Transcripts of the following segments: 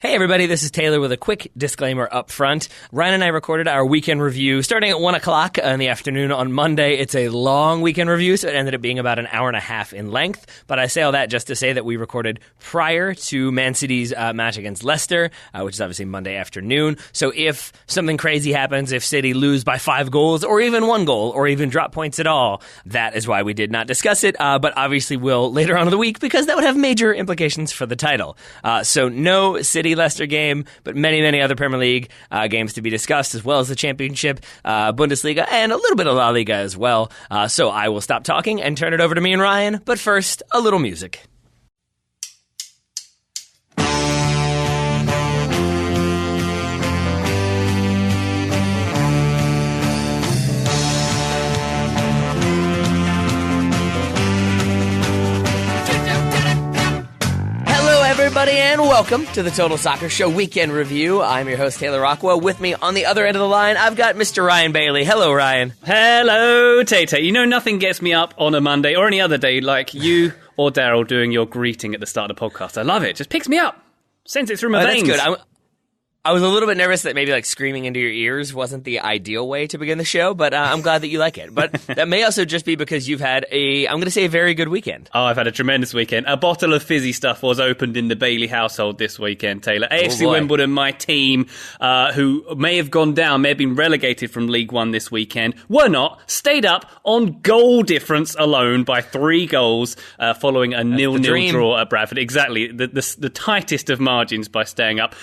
Hey everybody, this is Taylor with a quick disclaimer up front. Ryan and I recorded our weekend review starting at 1 o'clock in the afternoon on Monday. It's a long weekend review, so it ended up being about an hour and a half in length. But I say all that just to say that we recorded prior to Man City's match against Leicester, which is obviously Monday afternoon. So if something crazy happens, if City lose by 5 goals or even 1 goal or even drop points at all, that is why we did not discuss it. But obviously will later on in the week because that would have major implications for the title. So no City Leicester game, but many other Premier League games to be discussed, as well as the Championship, Bundesliga, and a little bit of La Liga as well. So I will stop talking and turn it over to me and Ryan, but first, a little music. Everybody, and welcome to the Total Soccer Show Weekend Review. I'm your host, Taylor Rockwell. With me on the other end of the line, I've got Mr. Ryan Bailey. Hello, Ryan. Hello, Tay-Tay. You know, nothing gets me up on a Monday or any other day like you or Daryl doing your greeting at the start of the podcast. I love it. Just picks me up. Sends it through my veins. That's good. I was a little bit nervous that maybe like screaming into your ears wasn't the ideal way to begin the show, but I'm glad that you like it. But that may also just be because you've had I'm going to say a very good weekend. Oh, I've had a tremendous weekend. A bottle of fizzy stuff was opened in the Bailey household this weekend, Taylor. AFC Wimbledon, my team, who may have gone down, may have been relegated from League One this weekend, were not, stayed up on goal difference alone by 3 goals following a 0-0 draw at Bradford. Exactly, the tightest of margins by staying up.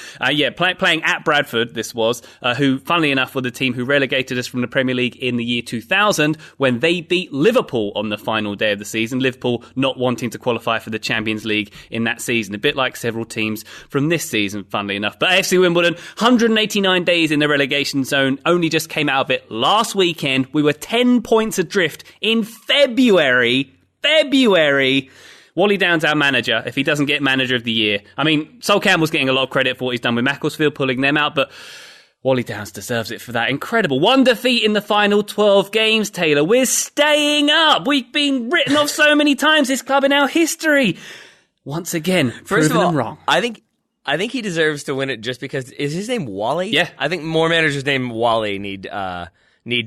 Playing at Bradford, this was, who, funnily enough, were the team who relegated us from the Premier League in the year 2000 when they beat Liverpool on the final day of the season. Liverpool not wanting to qualify for the Champions League in that season, a bit like several teams from this season, funnily enough. But AFC Wimbledon, 189 days in the relegation zone, only just came out of it last weekend. We were 10 points adrift in February. Wally Downs, our manager, if he doesn't get manager of the year. I mean, Sol Campbell's getting a lot of credit for what he's done with Macclesfield, pulling them out, but Wally Downs deserves it for that. Incredible. 1 defeat in the final 12 games, Taylor. We're staying up. We've been written off so many times, this club in our history. Once again, First of all, them wrong. I think he deserves to win it just because, is his name Wally? Yeah. I think more managers named Wally need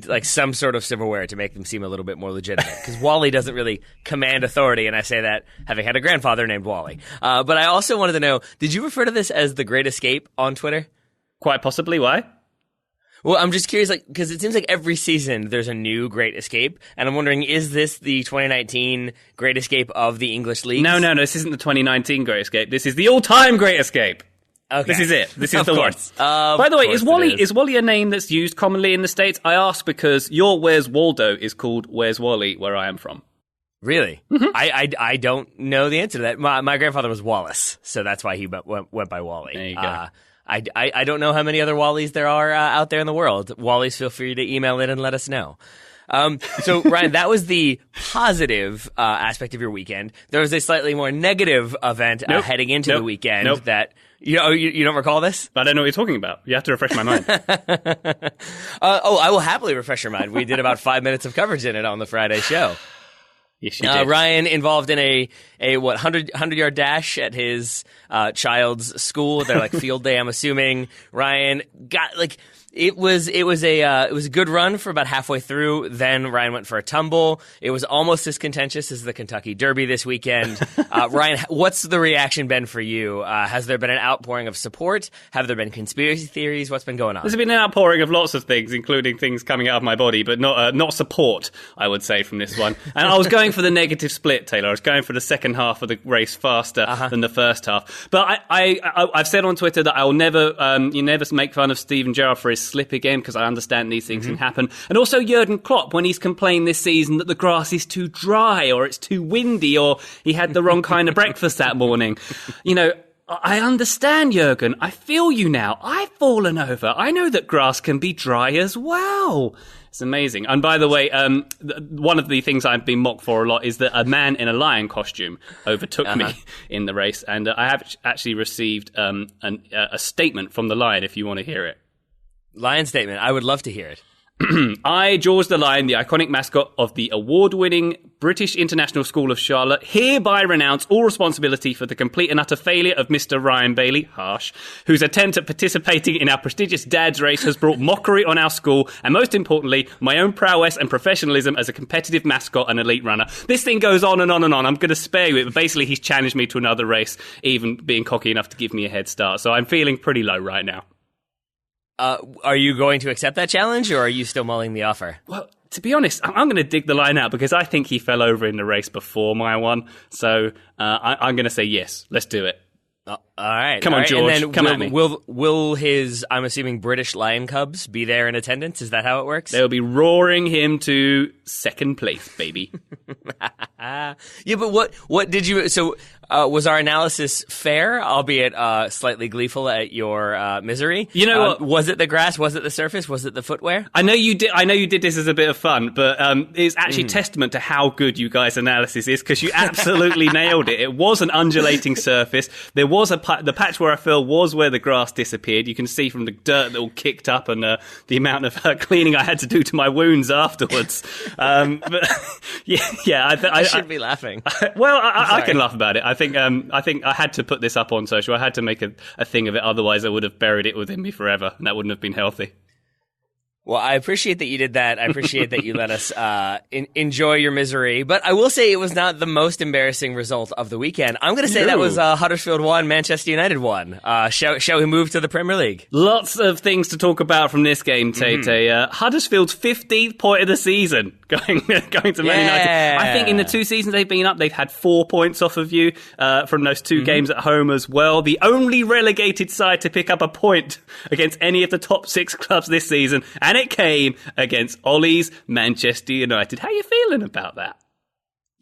like some sort of silverware to make them seem a little bit more legitimate. Because Wally doesn't really command authority, and I say that having had a grandfather named Wally. But I also wanted to know, did you refer to this as the Great Escape on Twitter? Quite possibly. Why? Well, I'm just curious, because it seems like every season there's a new Great Escape, and I'm wondering, is this the 2019 Great Escape of the English League? No, this isn't the 2019 Great Escape. This is the all-time Great Escape. Okay. This is it. This is the one. By the way, is Wally a name that's used commonly in the States? I ask because your Where's Waldo is called Where's Wally, where I am from. Really? Mm-hmm. I don't know the answer to that. My grandfather was Wallace, so that's why he went by Wally. There you go. I don't know how many other Wallys there are out there in the world. Wallys, feel free to email in and let us know. So, Ryan, that was the positive aspect of your weekend. There was a slightly more negative event heading into the weekend that... You don't recall this? I don't know what you're talking about. You have to refresh my mind. I will happily refresh your mind. We did about 5 minutes of coverage in it on the Friday show. Yes, you did. Ryan involved in a 100-yard dash at his child's school. They're like field day, I'm assuming. Ryan got it was a good run for about halfway through. Then Ryan went for a tumble. It was almost as contentious as the Kentucky Derby this weekend. Ryan, what's the reaction been for you? Has there been an outpouring of support? Have there been conspiracy theories? What's been going on? There's been an outpouring of lots of things, including things coming out of my body, but not support, I would say, from this one. And I was going for the negative split, Taylor. I was going for the second half of the race faster than the first half. But I've said on Twitter that I will never make fun of Steven Gerrard for his slip again, because I understand these things can happen. And also Jurgen Klopp, when he's complained this season that the grass is too dry or it's too windy or he had the wrong kind of breakfast that morning. I understand, Jurgen. I feel you now. I've fallen over. I know that grass can be dry as well. It's amazing. And by the way, one of the things I've been mocked for a lot is that a man in a lion costume overtook me in the race. And I have actually received a statement from the lion, if you want to hear it. Lion statement. I would love to hear it. I, George the Lion, the iconic mascot of the award-winning British International School of Charlotte, hereby renounce all responsibility for the complete and utter failure of Mr. Ryan Bailey, harsh, whose attempt at participating in our prestigious dad's race has brought mockery on our school, and most importantly, my own prowess and professionalism as a competitive mascot and elite runner. This thing goes on and on and on. I'm going to spare you it, but basically he's challenged me to another race, even being cocky enough to give me a head start. So I'm feeling pretty low right now. Are you going to accept that challenge, or are you still mulling the offer? Well, to be honest, I'm going to dig the line out because I think he fell over in the race before my one. So I'm going to say yes. Let's do it. All right. Come on, George. And then Come at me. Will his, I'm assuming, British Lion Cubs be there in attendance? Is that how it works? They'll be roaring him to second place, baby. Yeah, but what did you... So was our analysis fair, albeit slightly gleeful at your misery? You know what? Was it the grass? Was it the surface? Was it the footwear? I know you did this as a bit of fun, but it's actually testament to how good you guys' analysis is, because you absolutely nailed it. It was an undulating surface. There was the patch where I fell was where the grass disappeared. You can see from the dirt that all kicked up and the amount of cleaning I had to do to my wounds afterwards. But yeah, I should be laughing. I can laugh about it. I think I had to put this up on social. I had to make a thing of it. Otherwise, I would have buried it within me forever, and that wouldn't have been healthy. Well, I appreciate that you did that. I appreciate that you let us enjoy your misery. But I will say it was not the most embarrassing result of the weekend. I'm going to say that was Huddersfield 1, Manchester United 1. Shall we move to the Premier League? Lots of things to talk about from this game, Tate. Huddersfield's 15th point of the season going to Man United. I think in the 2 seasons they've been up, they've had 4 points off of you from those 2 games at home as well. The only relegated side to pick up a point against any of the top 6 clubs this season, and it came against Ollie's Manchester United. How are you feeling about that?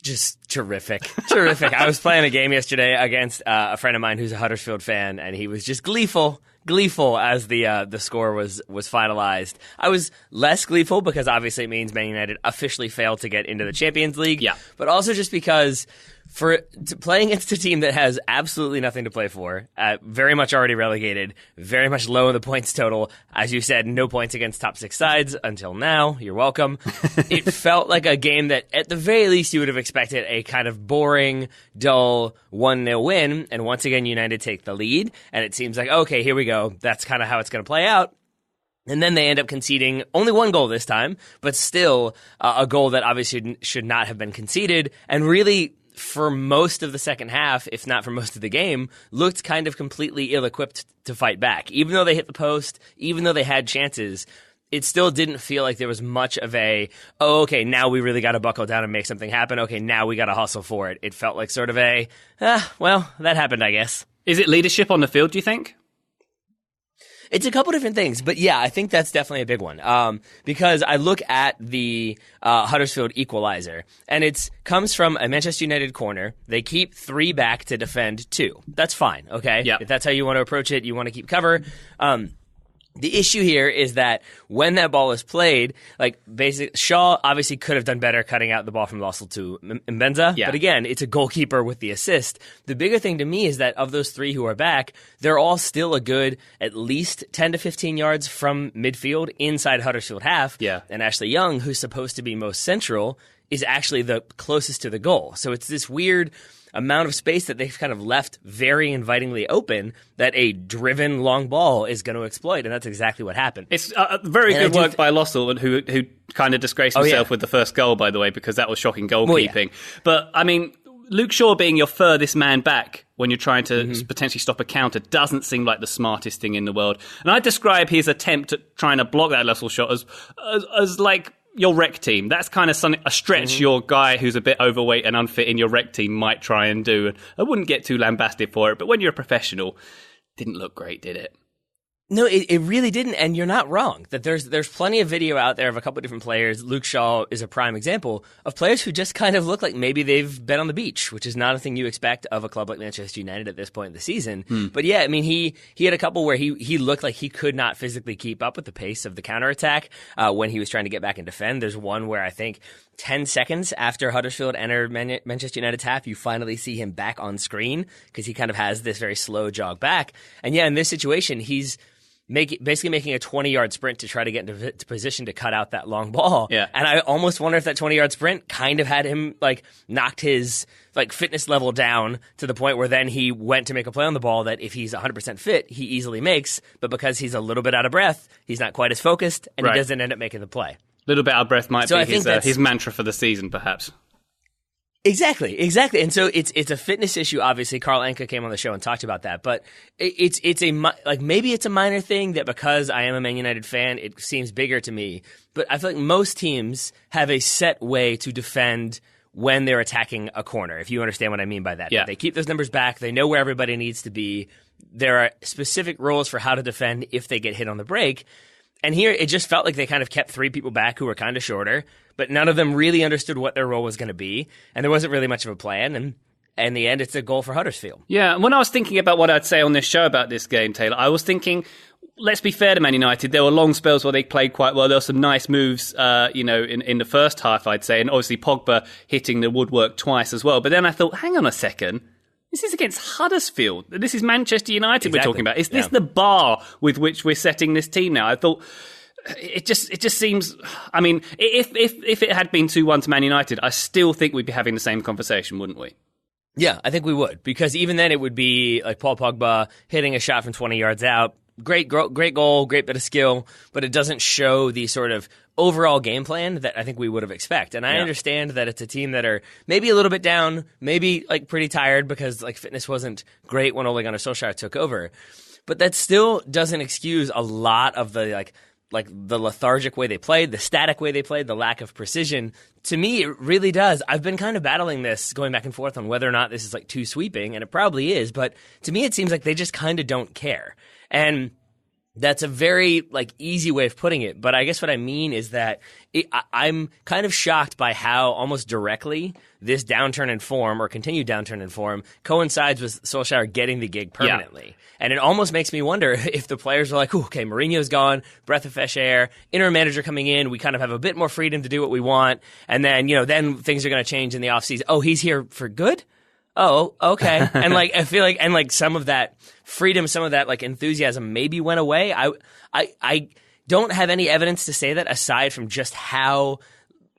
Just terrific. I was playing a game yesterday against a friend of mine who's a Huddersfield fan, and he was just gleeful as the score was finalized. I was less gleeful because obviously it means Man United officially failed to get into the Champions League. Yeah. But also just because playing against a team that has absolutely nothing to play for, very much already relegated, very much low in the points total. As you said, no points against top 6 sides until now. You're welcome. It felt like a game that, at the very least, you would have expected a kind of boring, dull 1-0 win. And once again, United take the lead. And it seems like, okay, here we go. That's kind of how it's going to play out. And then they end up conceding only 1 goal this time, but still a goal that obviously should not have been conceded. And really, for most of the second half, if not for most of the game, looked kind of completely ill-equipped to fight back. Even though they hit the post, even though they had chances, it still didn't feel like there was much of a, oh, okay, now we really got to buckle down and make something happen. Okay, now we got to hustle for it. It felt like sort of a, well, that happened, I guess. Is it leadership on the field, do you think? It's a couple different things, but yeah, I think that's definitely a big one. Because I look at the Huddersfield equalizer, and it comes from a Manchester United corner. They keep 3 back to defend 2. That's fine, okay? Yep. If that's how you want to approach it, you want to keep cover. The issue here is that when that ball is played, like Shaw obviously could have done better cutting out the ball from Lossell to Mbenza. Yeah. But again, it's a goalkeeper with the assist. The bigger thing to me is that of those 3 who are back, they're all still a good at least 10 to 15 yards from midfield inside Huddersfield half. Yeah. And Ashley Young, who's supposed to be most central, is actually the closest to the goal. So it's this weird amount of space that they've kind of left very invitingly open that a driven long ball is going to exploit, and that's exactly what happened. It's very good work by Lossell, who kind of disgraced himself with the first goal, by the way, because that was shocking goalkeeping. Well, yeah. But, I mean, Luke Shaw being your furthest man back when you're trying to potentially stop a counter doesn't seem like the smartest thing in the world. And I describe his attempt at trying to block that Lossell shot as like your rec team. That's kind of something, a stretch your guy who's a bit overweight and unfit in your rec team might try and do. And I wouldn't get too lambasted for it, but when you're a professional, didn't look great, did it? No, it really didn't, and you're not wrong. That there's plenty of video out there of a couple of different players. Luke Shaw is a prime example of players who just kind of look like maybe they've been on the beach, which is not a thing you expect of a club like Manchester United at this point in the season. But yeah, I mean, he had a couple where he looked like he could not physically keep up with the pace of the counterattack when he was trying to get back and defend. There's one where I think 10 seconds after Huddersfield entered Manchester United's half, you finally see him back on screen because he kind of has this very slow jog back. And yeah, in this situation, he's basically making a 20-yard sprint to try to get into position to cut out that long ball. Yeah. And I almost wonder if that 20-yard sprint kind of had him knocked his fitness level down to the point where then he went to make a play on the ball that if he's 100% fit, he easily makes. But because he's a little bit out of breath, he's not quite as focused, and he doesn't end up making the play. A little bit out of breath might be his mantra for the season, perhaps. Exactly. And so it's a fitness issue. Obviously, Carl Anka came on the show and talked about that. But maybe it's a minor thing that because I am a Man United fan, it seems bigger to me. But I feel like most teams have a set way to defend when they're attacking a corner, if you understand what I mean by that. Yeah. They keep those numbers back. They know where everybody needs to be. There are specific rules for how to defend if they get hit on the break. And here, it just felt like they kind of kept three people back who were kind of shorter, but none of them really understood what their role was going to be, and there wasn't really much of a plan, and in the end, it's a goal for Huddersfield. Yeah, when I was thinking about what I'd say on this show about this game, Taylor, I was thinking, let's be fair to Man United, there were long spells where they played quite well. There were some nice moves, in the first half, I'd say, and obviously Pogba hitting the woodwork twice as well. But then I thought, hang on a second. This is against Huddersfield. This is Manchester United we're talking about. Is this the bar with which we're setting this team now? I thought it just seems. I mean, if it had been 2-1 to Man United, I still think we'd be having the same conversation, wouldn't we? Yeah, I think we would, because even then it would be like Paul Pogba hitting a shot from 20 yards out. Great goal, great bit of skill, but it doesn't show the sort of overall game plan that I think we would have expected. And I understand that it's a team that are maybe a little bit down, maybe pretty tired because fitness wasn't great when Ole Gunnar Solskjaer took over. But that still doesn't excuse a lot of the the lethargic way they played, the static way they played, the lack of precision. To me, it really does. I've been kind of battling this, going back and forth on whether or not this is too sweeping, and it probably is. But to me, it seems like they just kind of don't care. And that's a very easy way of putting it. But I guess what I mean is that I'm kind of shocked by how almost directly this downturn in form or continued downturn in form coincides with Solskjaer getting the gig permanently. Yeah. And it almost makes me wonder if the players are okay, Mourinho's gone, breath of fresh air, interim manager coming in, we kind of have a bit more freedom to do what we want. And then, then things are going to change in the offseason. Oh, he's here for good? Oh, okay. And I feel like some of that freedom, some of that enthusiasm maybe went away. I don't have any evidence to say that aside from just how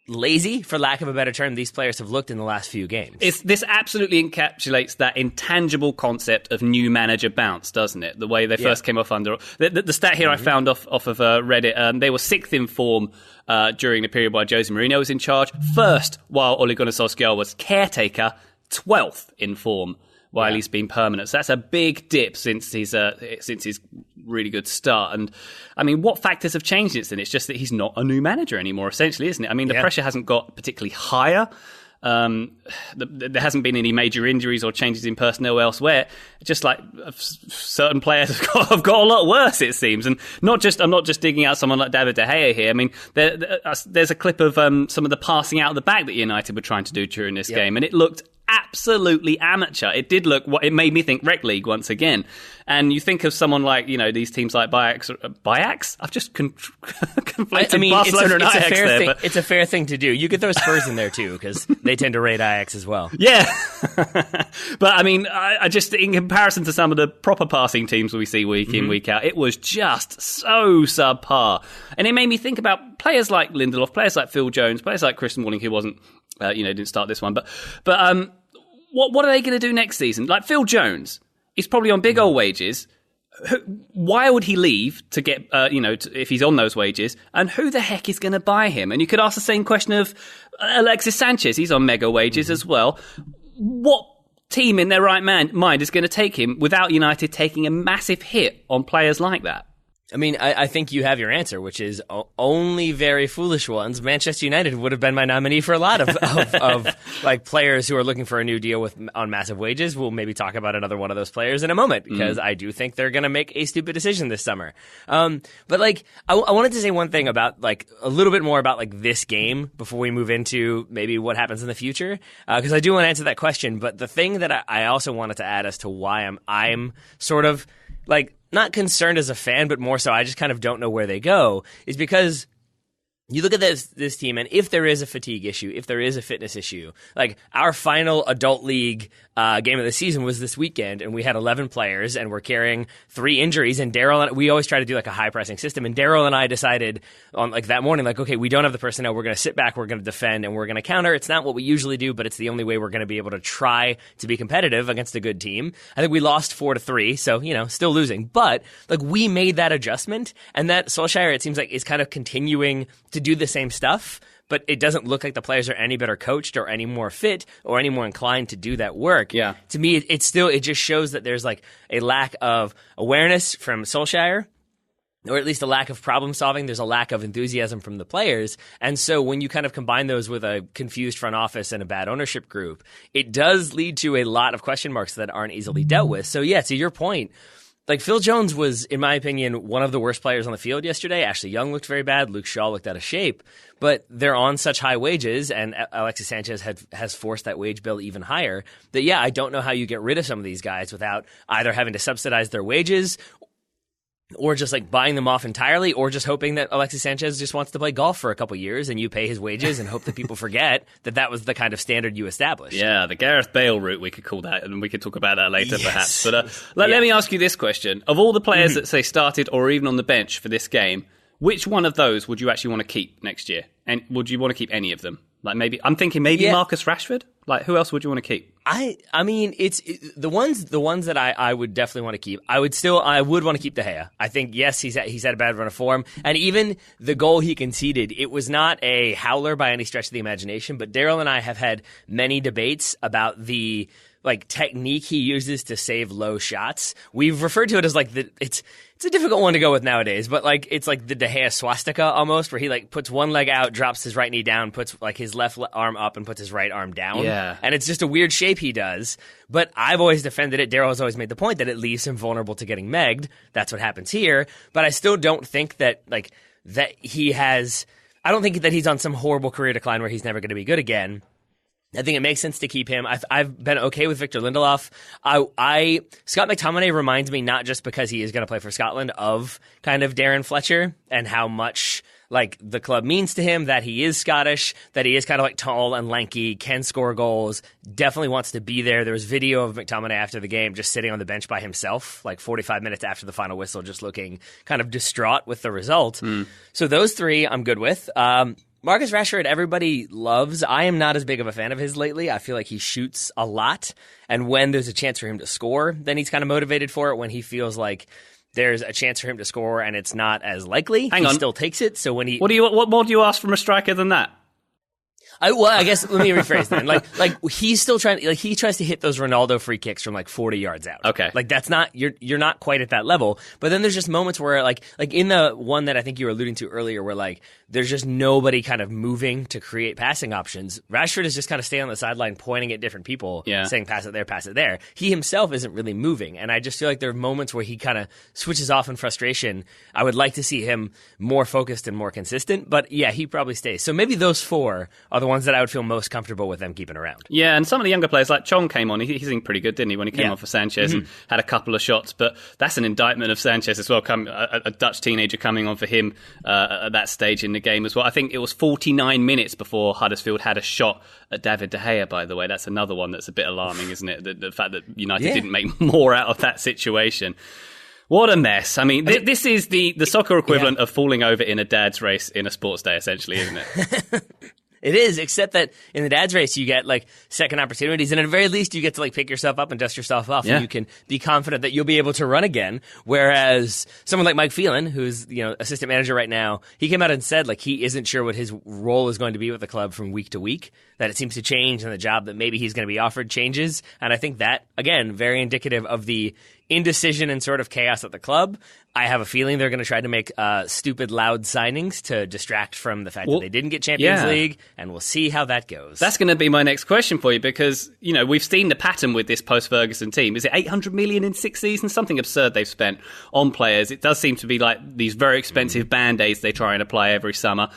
lazy, for lack of a better term, these players have looked in the last few games. This absolutely encapsulates that intangible concept of new manager bounce, doesn't it? The way they first came off under... The stat here I found off of Reddit, they were 6th in form during the period while Jose Mourinho was in charge. First, while Ole Gunnar Solskjaer was caretaker, 12th in form while he's been permanent. So that's a big dip since his really good start. And I mean, what factors have changed since then? It's just that he's not a new manager anymore, essentially, isn't it? I mean, the pressure hasn't got particularly higher. There hasn't been any major injuries or changes in personnel elsewhere. Just certain players have got a lot worse, it seems. And I'm not just digging out someone like David De Gea here. I mean, there's a clip of some of the passing out of the back that United were trying to do during this game, and it looked absolutely amateur. It did look. It made me think rec league once again. And you think of someone like these teams like Ajax. I've just conflated Barcelona and Ajax there. But it's a fair thing to do. You could throw Spurs in there too because they tend to rate Ajax as well. Yeah, but I mean, I just in comparison to some of the proper passing teams we see week in week out, it was just so subpar. And it made me think about players like Lindelof, players like Phil Jones, players like Chris Smalling, who wasn't. Didn't start this one, but what are they going to do next season? Like Phil Jones, he's probably on big old wages. Why would he leave to get, if he's on those wages? And who the heck is going to buy him? And you could ask the same question of Alexis Sanchez. He's on mega wages as well. What team in their right mind is going to take him without United taking a massive hit on players like that? I mean, I think you have your answer, which is only very foolish ones. Manchester United would have been my nominee for a lot of players who are looking for a new deal on massive wages. We'll maybe talk about another one of those players in a moment because I do think they're going to make a stupid decision this summer. But I wanted to say one thing about a little bit more about this game before we move into maybe what happens in the future because I do want to answer that question. But the thing that I also wanted to add as to why I'm sort of not concerned as a fan, but more so I just kind of don't know where they go, is because you look at this team, and if there is a fatigue issue, if there is a fitness issue, like our final adult league game of the season was this weekend, and we had 11 players, and we're carrying 3 injuries. And Daryl and we always try to do like a high pressing system, and Daryl and I decided on like that morning, like, okay, we don't have the personnel. We're going to sit back, we're going to defend, and we're going to counter. It's not what we usually do, but it's the only way we're going to be able to try to be competitive against a good team. I think we lost 4-3, so still losing, but like we made that adjustment, and that Solskjaer, it seems like, is kind of continuing to do the same stuff, but it doesn't look like the players are any better coached or any more fit or any more inclined to do that work. Yeah. To me, it just shows that there's like a lack of awareness from Solskjaer, or at least a lack of problem solving. There's a lack of enthusiasm from the players. And so when you kind of combine those with a confused front office and a bad ownership group, it does lead to a lot of question marks that aren't easily dealt with. So yeah, to your point, like Phil Jones was, in my opinion, one of the worst players on the field yesterday. Ashley Young looked very bad. Luke Shaw looked out of shape. But they're on such high wages, and Alexis Sanchez has forced that wage bill even higher, that, yeah, I don't know how you get rid of some of these guys without either having to subsidize their wages or just like buying them off entirely, or just hoping that Alexis Sanchez just wants to play golf for a couple years and you pay his wages and hope that people forget that was the kind of standard you established. Yeah, the Gareth Bale route, we could call that, and we could talk about that later perhaps. But let me ask you this question. Of all the players that, say, started or even on the bench for this game, which one of those would you actually want to keep next year? And would you want to keep any of them? Like I'm thinking Marcus Rashford. Like, who else would you want to keep? I mean, the ones that I would definitely want to keep. I would want to keep De Gea. I think, yes, he's had a bad run of form, and even the goal he conceded, it was not a howler by any stretch of the imagination. But Daryl and I have had many debates about the technique he uses to save low shots. We've referred to it as like it's a difficult one to go with nowadays, but it's like the De Gea swastika almost, where he puts one leg out, drops his right knee down, puts his left arm up, and puts his right arm down. Yeah. And it's just a weird shape he does. But I've always defended it. Daryl has always made the point that it leaves him vulnerable to getting megged. That's what happens here. But I still don't think that that he has. I don't think that he's on some horrible career decline where he's never going to be good again. I think it makes sense to keep him. I've been okay with Victor Lindelof. Scott McTominay reminds me, not just because he is going to play for Scotland, of kind of Darren Fletcher and how much the club means to him, that he is Scottish, that he is kind of tall and lanky, can score goals, definitely wants to be there. There was video of McTominay after the game just sitting on the bench by himself, 45 minutes after the final whistle, just looking kind of distraught with the result. So those three I'm good with. Marcus Rashford, everybody loves. I am not as big of a fan of his lately. I feel like he shoots a lot, and when there's a chance for him to score, then he's kind of motivated for it. When he feels like there's a chance for him to score and it's not as likely, he still takes it. So when what more do you ask from a striker than that? I guess let me rephrase then. He's still trying. He tries to hit those Ronaldo free kicks from 40 yards out. Okay, that's not you're not quite at that level. But then there's just moments where like in the one that I think you were alluding to earlier, where there's just nobody kind of moving to create passing options. Rashford is just kind of staying on the sideline, pointing at different people, saying pass it there, pass it there. He himself isn't really moving, and I just feel like there are moments where he kind of switches off in frustration. I would like to see him more focused and more consistent. But yeah, he probably stays. So maybe those four are the ones that I would feel most comfortable with them keeping around. Yeah, and some of the younger players, like Chong came on, he seemed pretty good, didn't he, when he came on for Sanchez and had a couple of shots. But that's an indictment of Sanchez as well, a Dutch teenager coming on for him at that stage in the game as well. I think it was 49 minutes before Huddersfield had a shot at David De Gea, by the way. That's another one that's a bit alarming, isn't it? The fact that United didn't make more out of that situation. What a mess. I mean, this is the soccer equivalent of falling over in a dad's race in a sports day, essentially, isn't it? It is, except that in the dad's race, you get second opportunities, and at the very least, you get to pick yourself up and dust yourself off, and you can be confident that you'll be able to run again. Whereas someone like Mike Phelan, who's assistant manager right now, he came out and said he isn't sure what his role is going to be with the club from week to week. That it seems to change, and the job that maybe he's going to be offered changes. And I think that, again, very indicative of the indecision and sort of chaos at the club. I have a feeling they're going to try to make stupid, loud signings to distract from the fact that they didn't get Champions League, and we'll see how that goes. That's going to be my next question for you, because we've seen the pattern with this post-Ferguson team. Is it 800 million in 6 seasons? Something absurd they've spent on players. It does seem to be these very expensive band-aids they try and apply every summer.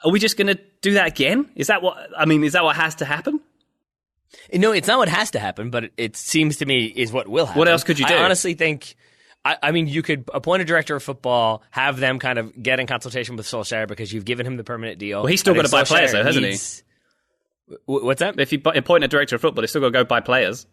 Are we just going to do that again? Is that what has to happen? No, it's not what has to happen, but it seems to me is what will happen. What else could you do? I honestly think I mean, you could appoint a director of football, have them kind of get in consultation with Solskjaer because you've given him the permanent deal. Well, he's still got to buy players, though, hasn't he? What's that? If you appoint a director of football, they still got to go buy players.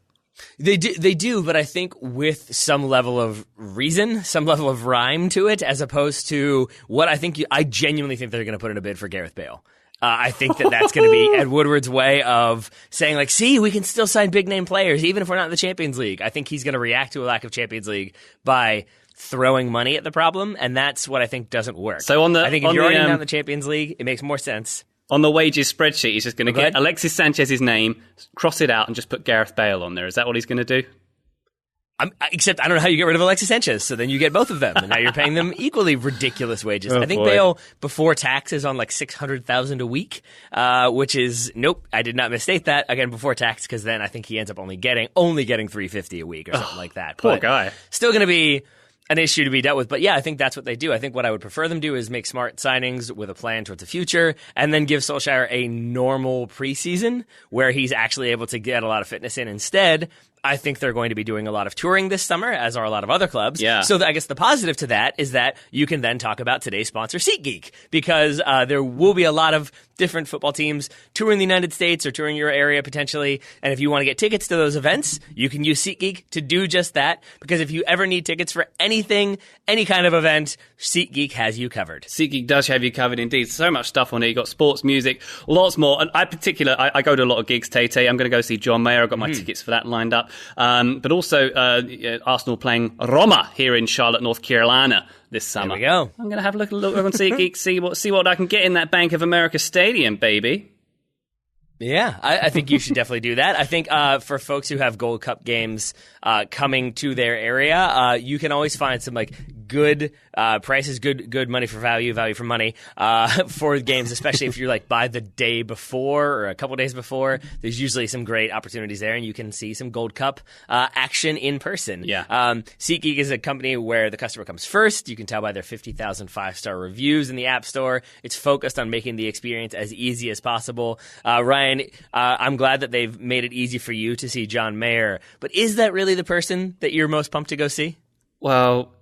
They do, but I think with some level of reason, some level of rhyme to it, as opposed to what I genuinely think they're going to put in a bid for Gareth Bale. I think that's going to be Ed Woodward's way of saying, like, see, we can still sign big-name players, even if we're not in the Champions League. I think he's going to react to a lack of Champions League by throwing money at the problem, and that's what I think doesn't work. So I think if you're already not in the Champions League, it makes more sense. On the wages spreadsheet, he's just going to get Alexis Sanchez's name, cross it out, and just put Gareth Bale on there. Is that what he's going to do? Except I don't know how you get rid of Alexis Sanchez, so then you get both of them, and now you're paying them equally ridiculous wages. I think Bale, before tax, is on like $600,000 a week, which is, nope, I did not misstate that, again, before tax, because then I think he ends up only getting $350 a week or something like that. Poor guy. Still going to be an issue to be dealt with. But yeah, I think that's what they do. I think what I would prefer them do is make smart signings with a plan towards the future and then give Solskjaer a normal preseason where he's actually able to get a lot of fitness in. Instead, I think they're going to be doing a lot of touring this summer, as are a lot of other clubs. Yeah. So I guess the positive to that is that you can then talk about today's sponsor, SeatGeek, because there will be a lot of different football teams touring the United States or touring your area potentially. And if you want to get tickets to those events, you can use SeatGeek to do just that. Because if you ever need tickets for anything, any kind of event, SeatGeek has you covered. SeatGeek does have you covered indeed. So much stuff on it. You've got sports, music, lots more. And I go to a lot of gigs, Tay. I'm going to go see John Mayer. I've got my tickets for that lined up. But also Arsenal playing Roma here in Charlotte, North Carolina this summer. There we go. I'm going to have a look on SeatGeek, see what I can get in that Bank of America stadium, baby. Yeah, I think you should definitely do that. I think for folks who have Gold Cup games coming to their area, you can always find some like good prices, good money for value for money for games, especially if you're like by the day before or a couple days before. There's usually some great opportunities there, and you can see some Gold Cup action in person. Yeah. SeatGeek is a company where the customer comes first. You can tell by their 50,000 5-star reviews in the App Store. It's focused on making the experience as easy as possible. Ryan, I'm glad that they've made it easy for you to see John Mayer, but is that really the person that you're most pumped to go see? Well,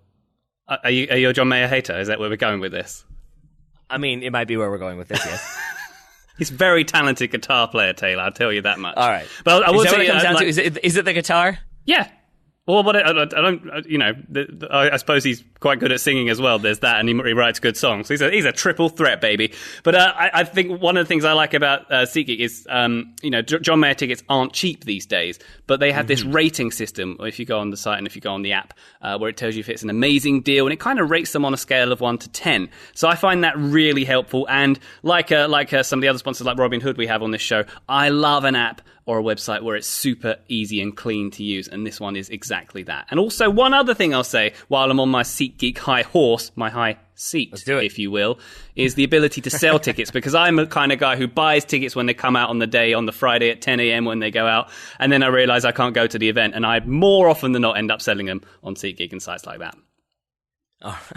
are you a John Mayer hater? Is that where we're going with this? I mean, it might be where we're going with this, yes. He's a very talented guitar player, Taylor, I'll tell you that much. All right. But I will is that say, what it comes down to? Is it the guitar? Yeah. Well, but I don't, you know, I suppose he's quite good at singing as well. There's that, and he writes good songs. He's a triple threat, baby. But I think one of the things I like about SeatGeek is, you know, John Mayer tickets aren't cheap these days, but they have this rating system. If you go on the site and if you go on the app, where it tells you if it's an amazing deal, and it kind of rates them on a scale of 1 to 10. So I find that really helpful. And like some of the other sponsors, like Robin Hood, we have on this show, I love an app or a website where it's super easy and clean to use, and this one is exactly that. And also, one other thing I'll say, while I'm on my SeatGeek high horse, my high seat, if you will, is the ability to sell tickets, because I'm a kind of guy who buys tickets when they come out on the Friday at 10 a.m. when they go out, and then I realise I can't go to the event, and I more often than not end up selling them on SeatGeek and sites like that. Oh,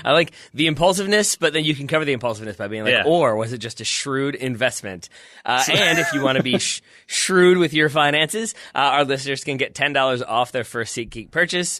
I like the impulsiveness, but then you can cover the impulsiveness by being like, or was it just a shrewd investment? And if you want to be shrewd with your finances, our listeners can get $10 off their first SeatGeek purchase.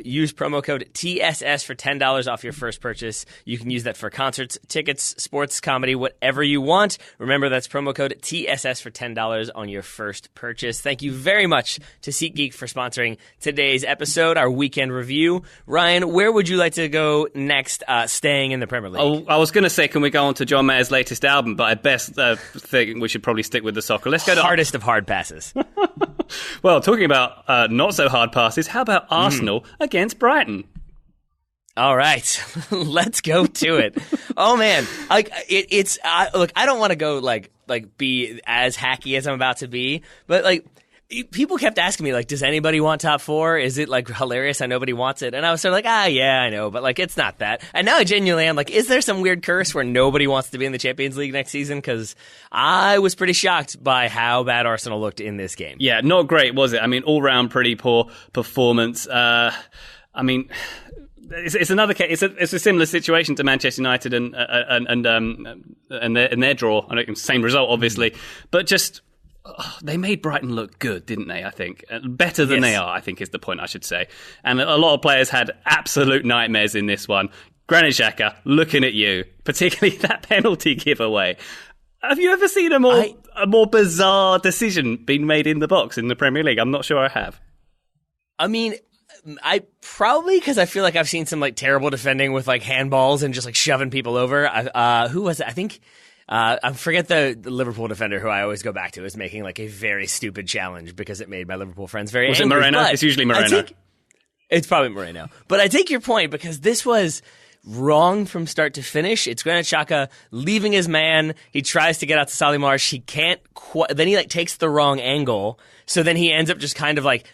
Use promo code TSS for $10 off your first purchase. You can use that for concerts, tickets, sports, comedy, whatever you want. Remember, that's promo code TSS for $10 on your first purchase. Thank you very much to SeatGeek for sponsoring today's episode, our weekend review. Ryan, where would you like to go next, staying in the Premier League? I was going to say, can we go on to John Mayer's latest album? But I best think we should probably stick with the soccer. Let's go to hardest of hard passes. Well, talking about not so hard passes, how about Arsenal against Brighton? All right, let's go to it. Oh man, like it's look, I don't want to go like be as hacky as I'm about to be, but like. People kept asking me, like, does anybody want top four? Is it, like, hilarious how nobody wants it? And I was sort of like, yeah, I know, but, like, it's not that. And now I genuinely am like, is there some weird curse where nobody wants to be in the Champions League next season? Because I was pretty shocked by how bad Arsenal looked in this game. Yeah, not great, was it? I mean, all-round pretty poor performance. I mean... It's another case. It's a similar situation to Manchester United and their draw. I know, same result, obviously, but just they made Brighton look good, didn't they, I think? Better than they are, I think is the point I should say. And a lot of players had absolute nightmares in this one. Granit Xhaka, looking at you, particularly that penalty giveaway. Have you ever seen a more bizarre decision being made in the box in the Premier League? I'm not sure I have. I mean, I probably, because I feel like I've seen some like terrible defending with like handballs and just like shoving people over. Who was it? I think I forget the Liverpool defender who I always go back to is making like a very stupid challenge because it made my Liverpool friends very angry. Was it Moreno? It's usually Moreno. It's probably Moreno. But I take your point because this was wrong from start to finish. It's Granit Xhaka leaving his man. He tries to get out to Solly Marsh. He can't then he like takes the wrong angle. So then he ends up just kind of like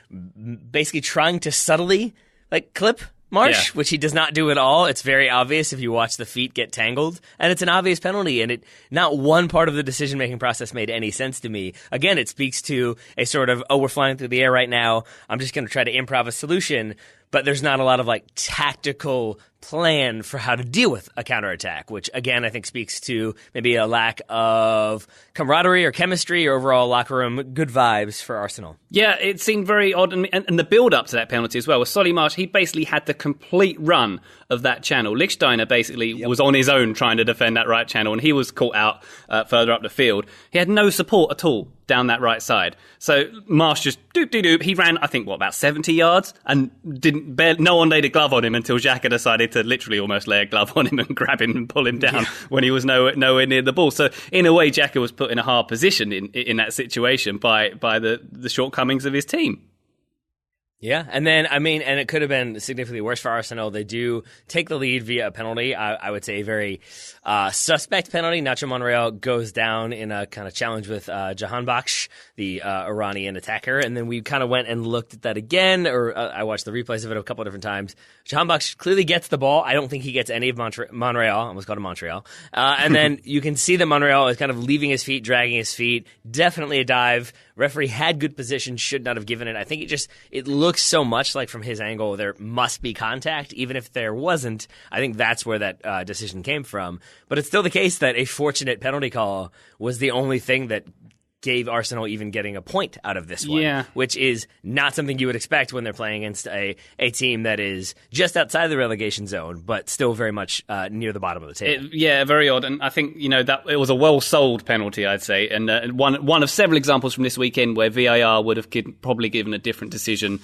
basically trying to subtly like clip Marsh, which he does not do at all. It's very obvious if you watch the feet get tangled, and it's an obvious penalty, and not one part of the decision-making process made any sense to me. Again, it speaks to a sort of, we're flying through the air right now, I'm just going to try to improv a solution, but there's not a lot of like tactical plan for how to deal with a counterattack, which again I think speaks to maybe a lack of camaraderie or chemistry or overall locker room good vibes for Arsenal. Yeah, it seemed very odd, and the build-up to that penalty as well. With Solly Marsh, he basically had the complete run of that channel. Lichtsteiner basically was on his own trying to defend that right channel, and he was caught out further up the field. He had no support at all down that right side. So Marsh just doop. He ran, I think, about 70 yards, and no one laid a glove on him until Xhaka decided to literally almost lay a glove on him and grab him and pull him down when he was nowhere near the ball. So in a way, Xhaka was put in a hard position in that situation by the shortcomings of his team. Yeah, and then, I mean, and it could have been significantly worse for Arsenal. They do take the lead via a penalty. I would say a very suspect penalty. Nacho Monreal goes down in a kind of challenge with Jahanbakhsh, the Iranian attacker, and then we kind of went and looked at that again, or I watched the replays of it a couple of different times. Jahanbakhsh clearly gets the ball. I don't think he gets any of Monreal. I almost called him Montreal. And then you can see that Monreal is kind of leaving his feet, dragging his feet. Definitely a dive. Referee had good position, should not have given it. I think it looks so much like from his angle there must be contact, even if there wasn't. I think that's where that decision came from. But it's still the case that a fortunate penalty call was the only thing that gave Arsenal even getting a point out of this one, which is not something you would expect when they're playing against a team that is just outside the relegation zone, but still very much near the bottom of the table. Very odd. And I think, that it was a well-sold penalty, I'd say. And one of several examples from this weekend where VAR would have probably given a different decision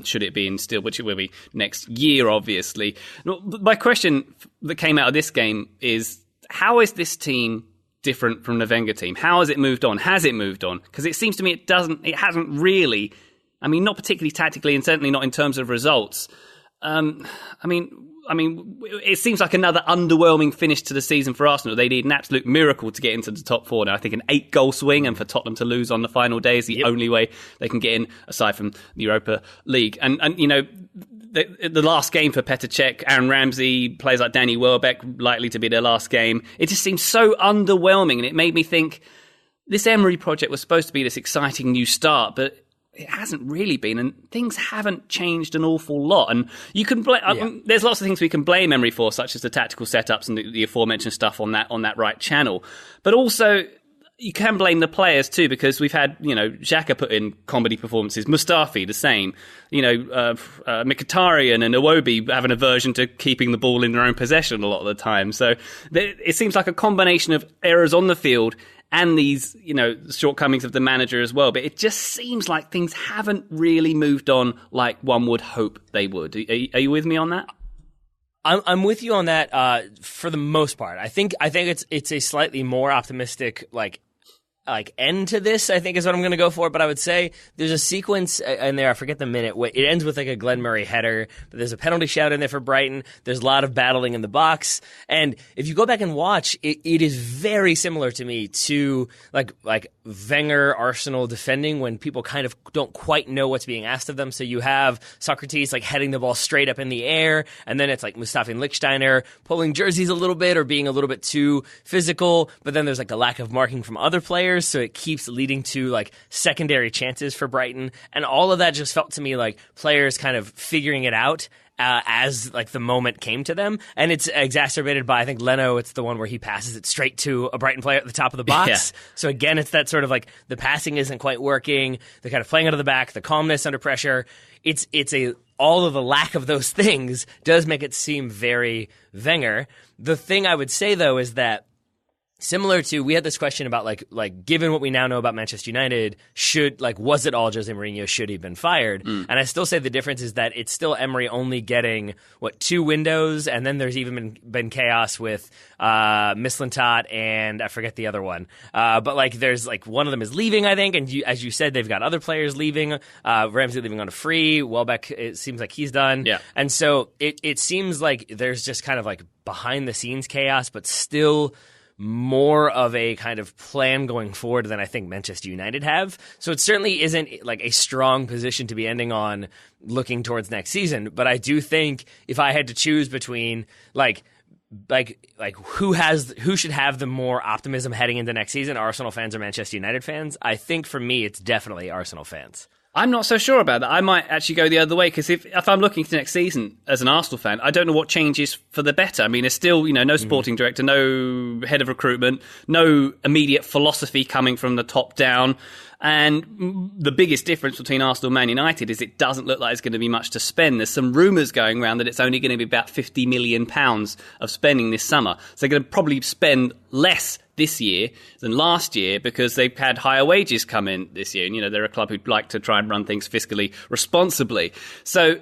should it be instilled, which it will be next year, obviously. My question that came out of this game is, how is this team different from the Wenger team? How has it moved on? Has it moved on? Because it seems to me it hasn't really. I mean, not particularly tactically, and certainly not in terms of results. I mean, it seems like another underwhelming finish to the season for Arsenal. They need an absolute miracle to get into the top four now. I think an 8-goal swing, and for Tottenham to lose on the final day is the only way they can get in, aside from the Europa League. And the last game for Petr Cech, Aaron Ramsey, players like Danny Welbeck, likely to be their last game. It just seems so underwhelming, and it made me think this Emery project was supposed to be this exciting new start, but it hasn't really been, and things haven't changed an awful lot. And you can there's lots of things we can blame Emery for, such as the tactical setups and the aforementioned stuff on that right channel. But also, you can blame the players too, because we've had, Xhaka put in comedy performances, Mustafi the same, Mkhitaryan and Iwobi have an aversion to keeping the ball in their own possession a lot of the time. So it seems like a combination of errors on the field and these, shortcomings of the manager as well. But it just seems like things haven't really moved on like one would hope they would. Are you with me on that? I'm with you on that for the most part. I think it's a slightly more optimistic like end to this, I think is what I'm going to go for. But I would say there's a sequence in there, I forget the minute, it ends with like a Glenn Murray header, but there's a penalty shout in there for Brighton. There's a lot of battling in the box. And if you go back and watch, it is very similar to me to like Wenger Arsenal defending when people kind of don't quite know what's being asked of them. So you have Socrates like heading the ball straight up in the air, and then it's like Mustafi and Lichtsteiner pulling jerseys a little bit or being a little bit too physical, but then there's like a lack of marking from other players. So it keeps leading to like secondary chances for Brighton. And all of that just felt to me like players kind of figuring it out as like the moment came to them, and it's exacerbated by, I think, Leno. It's the one where he passes it straight to a Brighton player at the top of the box. Yeah. So again, it's that sort of like the passing isn't quite working, the kind of playing out of the back, the calmness under pressure. It's all of the lack of those things does make it seem very Wenger. The thing I would say though is that, similar to, we had this question about like given what we now know about Manchester United, was it all Jose Mourinho? Should he have been fired? And I still say the difference is that it's still Emery only getting 2 windows, and then there's even been chaos with Mislintat and I forget the other one. But like there's like one of them is leaving, I think, and as you said, they've got other players leaving. Ramsey leaving on a free. Welbeck, it seems like he's done. Yeah. And so it seems like there's just kind of like behind the scenes chaos, but still more of a kind of plan going forward than I think Manchester United have. So it certainly isn't like a strong position to be ending on looking towards next season. But I do think if I had to choose between like who should have the more optimism heading into next season, Arsenal fans or Manchester United fans, I think for me it's definitely Arsenal fans. I'm not so sure about that. I might actually go the other way, because if I'm looking to next season as an Arsenal fan, I don't know what changes for the better. I mean, there's still, no sporting director, no head of recruitment, no immediate philosophy coming from the top down. And the biggest difference between Arsenal and Man United is it doesn't look like there's going to be much to spend. There's some rumours going around that it's only going to be about £50 million of spending this summer. So they're going to probably spend less this year than last year because they've had higher wages come in this year. And, they're a club who'd like to try and run things fiscally responsibly. So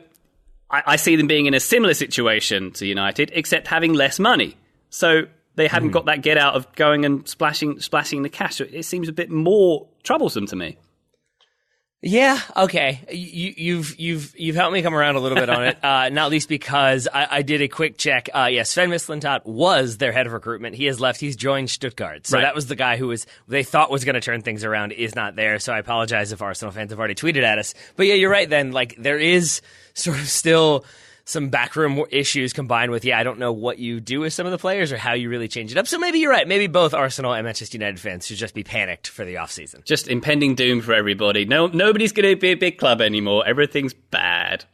I see them being in a similar situation to United, except having less money. So they hadn't got that get out of going and splashing the cash. So it seems a bit more troublesome to me. Yeah, okay. You've helped me come around a little bit on it, not least because I did a quick check. Sven Mislintat was their head of recruitment. He has left. He's joined Stuttgart. So That was the guy who they thought was going to turn things around, is not there. So I apologize if Arsenal fans have already tweeted at us. But yeah, you're right then. Like, there is sort of still some backroom issues combined with, I don't know what you do with some of the players or how you really change it up. So maybe you're right. Maybe both Arsenal and Manchester United fans should just be panicked for the offseason. Just impending doom for everybody. No, nobody's going to be a big club anymore. Everything's bad.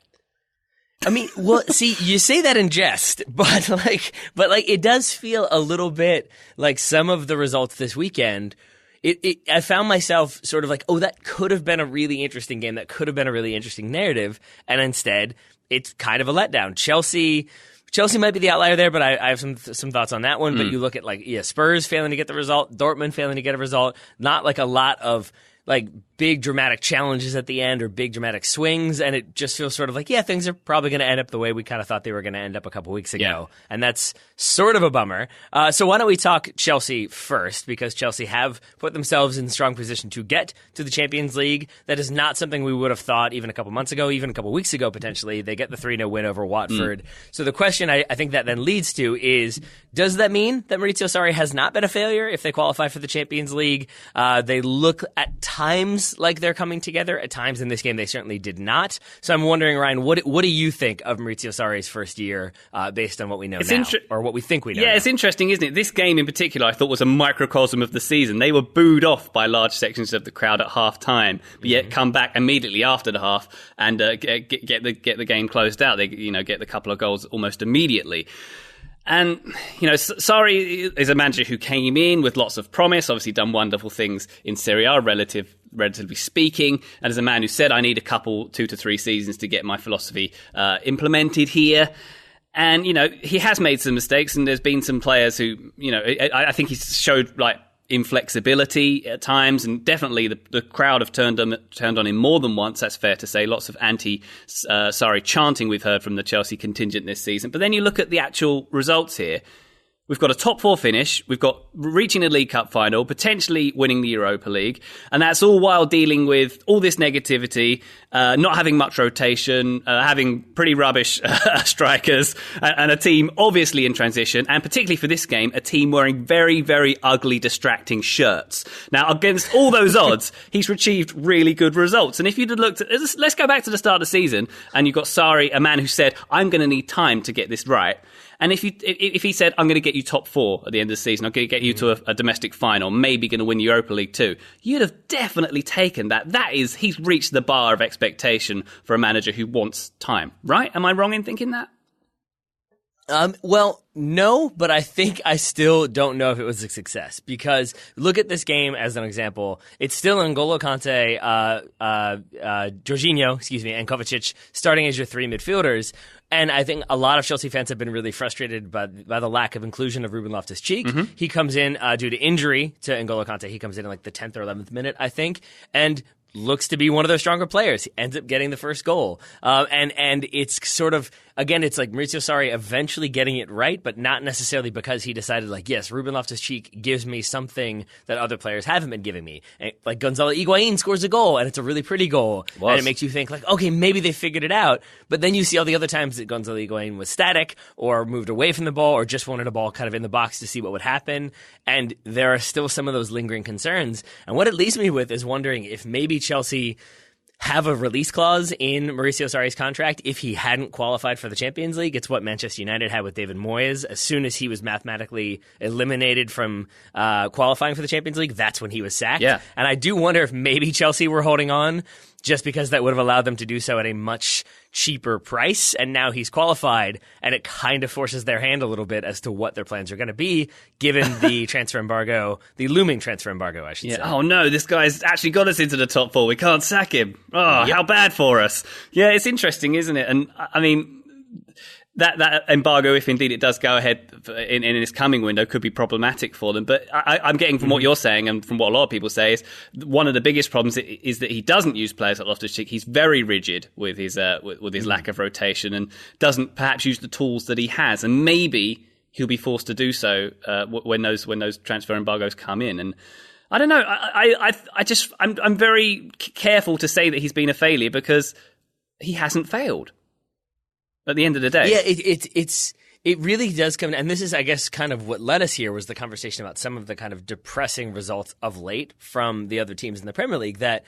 I mean, well, see, you say that in jest, but it does feel a little bit like some of the results this weekend. I found myself sort of like, that could have been a really interesting game. That could have been a really interesting narrative. And instead, it's kind of a letdown. Chelsea might be the outlier there, but I have some thoughts on that one. But you look at Spurs failing to get the result, Dortmund failing to get a result, not like a lot of like big dramatic challenges at the end or big dramatic swings, and it just feels sort of like, things are probably going to end up the way we kind of thought they were going to end up a couple weeks ago, and that's sort of a bummer. So why don't we talk Chelsea first, because Chelsea have put themselves in strong position to get to the Champions League. That is not something we would have thought even a couple months ago, even a couple weeks ago potentially. They get the 3-0 win over Watford. So the question I think that then leads to is, does that mean that Maurizio Sarri has not been a failure if they qualify for the Champions League? They look at times like they're coming together. At times in this game, they certainly did not. So I'm wondering, Ryan, what do you think of Maurizio Sarri's first year based on what we know now, or what we think we know now? It's interesting, isn't it? This game in particular, I thought was a microcosm of the season. They were booed off by large sections of the crowd at half-time, but yet come back immediately after the half and get the game closed out. They get the couple of goals almost immediately. And, Sarri is a manager who came in with lots of promise, obviously done wonderful things in Serie A, relatively speaking, and as a man who said, I need a couple, 2 to 3 seasons to get my philosophy implemented here. And, he has made some mistakes, and there's been some players who, I think he's showed, inflexibility at times, and definitely the crowd have turned on him more than once. That's fair to say. Lots of anti-Sarri chanting we've heard from the Chelsea contingent this season. But then you look at the actual results here. We've got a top 4 finish. We've got reaching a League Cup final, potentially winning the Europa League. And that's all while dealing with all this negativity, not having much rotation, having pretty rubbish strikers, and a team obviously in transition. And particularly for this game, a team wearing very, very ugly, distracting shirts. Now, against all those odds, he's achieved really good results. And if you'd have looked at, let's go back to the start of the season, and you've got Sarri, a man who said, I'm going to need time to get this right. And if he said, I'm going to get you top 4 at the end of the season, I'm going to get you to a domestic final, maybe going to win the Europa League too, you'd have definitely taken that. He's reached the bar of expectation for a manager who wants time, right? Am I wrong in thinking that? Well, no, but I think I still don't know if it was a success, because look at this game as an example. It's still N'Golo Kante, Jorginho, and Kovacic starting as your 3 midfielders. And I think a lot of Chelsea fans have been really frustrated by the lack of inclusion of Ruben Loftus-Cheek. Mm-hmm. He comes in due to injury to N'Golo Kante. He comes in like the 10th or 11th minute, I think, and looks to be one of their stronger players. He ends up getting the first goal. And it's sort of, again, it's like Maurizio Sarri eventually getting it right, but not necessarily because he decided, like, yes, Ruben Loftus-Cheek gives me something that other players haven't been giving me. And, like, Gonzalo Higuain scores a goal, and it's a really pretty goal. And it makes you think, like, okay, maybe they figured it out. But then you see all the other times that Gonzalo Higuain was static or moved away from the ball or just wanted a ball kind of in the box to see what would happen. And there are still some of those lingering concerns. And what it leaves me with is wondering if maybe Chelsea have a release clause in Maurizio Sarri's contract if he hadn't qualified for the Champions League. It's what Manchester United had with David Moyes. As soon as he was mathematically eliminated from qualifying for the Champions League, that's when he was sacked. Yeah. And I do wonder if maybe Chelsea were holding on just because that would have allowed them to do so at a much cheaper price. And now he's qualified, and it kind of forces their hand a little bit as to what their plans are going to be, given the transfer embargo, the looming transfer embargo, I should say. Oh no, this guy's actually got us into the top 4. We can't sack him. Oh, How bad for us. Yeah, it's interesting, isn't it? And I mean, that embargo, if indeed it does go ahead in this coming window, could be problematic for them. But I'm getting from what you're saying and from what a lot of people say is one of the biggest problems is that he doesn't use players like Loftus-Cheek. He's very rigid with his lack of rotation and doesn't perhaps use the tools that he has. And maybe he'll be forced to do so when those transfer embargoes come in. And I don't know. I'm very careful to say that he's been a failure because he hasn't failed. At the end of the day. Yeah, it really does come, and this is, I guess, kind of what led us here was the conversation about some of the kind of depressing results of late from the other teams in the Premier League that,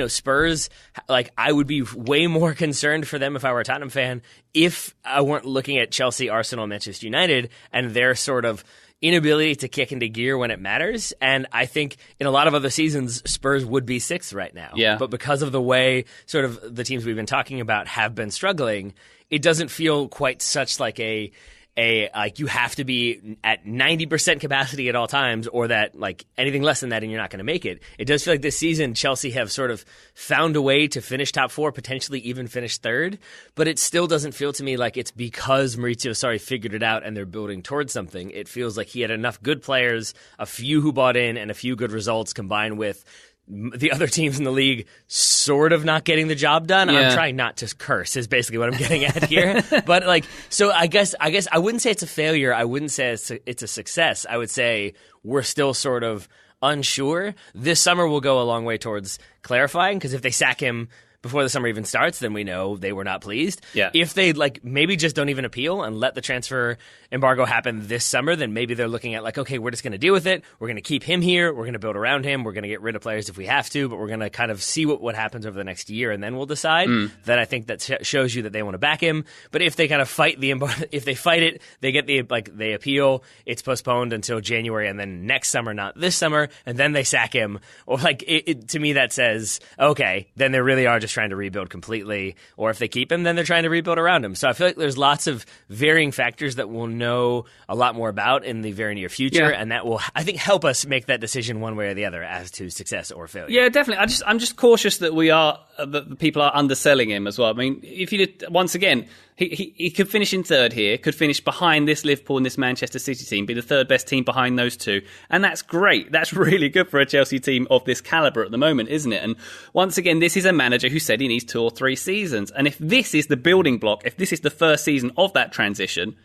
Spurs, like, I would be way more concerned for them if I were a Tottenham fan if I weren't looking at Chelsea, Arsenal, Manchester United, and their sort of inability to kick into gear when it matters. And I think in a lot of other seasons, Spurs would be 6th right now. Yeah. But because of the way sort of the teams we've been talking about have been struggling, it doesn't feel quite such like a like you have to be at 90% capacity at all times, or that like anything less than that and you're not going to make it. It does feel like this season Chelsea have sort of found a way to finish top 4, potentially even finish 3rd, but it still doesn't feel to me like it's because Maurizio Sarri figured it out and they're building towards something. It feels like he had enough good players, a few who bought in, and a few good results combined with the other teams in the league sort of not getting the job done. Yeah. I'm trying not to curse is basically what I'm getting at here. But like, so I guess I wouldn't say it's a failure. I wouldn't say it's a success. I would say we're still sort of unsure. This summer will go a long way towards clarifying, because if they sack him before the summer even starts, then we know they were not pleased. Yeah. If they maybe just don't even appeal and let the transfer embargo happen this summer, then maybe they're looking at okay, we're just going to deal with it. We're going to keep him here. We're going to build around him. We're going to get rid of players if we have to, but we're going to kind of see what happens over the next year, and then we'll decide. Then I think that shows you that they want to back him. But if they kind of fight if they fight it, they get they appeal, it's postponed until January, and then next summer, not this summer, and then they sack him. Or to me that says, okay, then they really are just trying to rebuild completely, or if they keep him, then they're trying to rebuild around him. So I feel like there's lots of varying factors that we'll know a lot more about in the very near future, and that will, I think, help us make that decision one way or the other as to success or failure. Yeah, definitely. I'm just cautious that that people are underselling him as well. I mean, if you did, once again, he could finish in 3rd here, could finish behind this Liverpool and this Manchester City team, be the 3rd best team behind those two. And that's great. That's really good for a Chelsea team of this calibre at the moment, isn't it? And once again, this is a manager who said he needs 2 or 3 seasons. And if this is the building block, if this is the first season of that transition,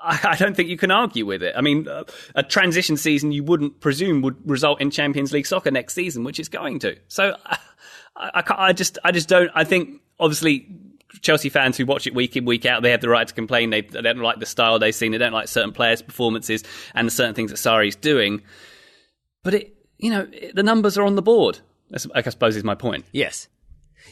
I don't think you can argue with it. I mean, a transition season you wouldn't presume would result in Champions League soccer next season, which it's going to. So I just don't. I think obviously Chelsea fans who watch it week in, week out, they have the right to complain. They don't like the style they've seen. They don't like certain players' performances and the certain things that Sarri's doing. But the numbers are on the board. That's, I suppose, is my point. Yes.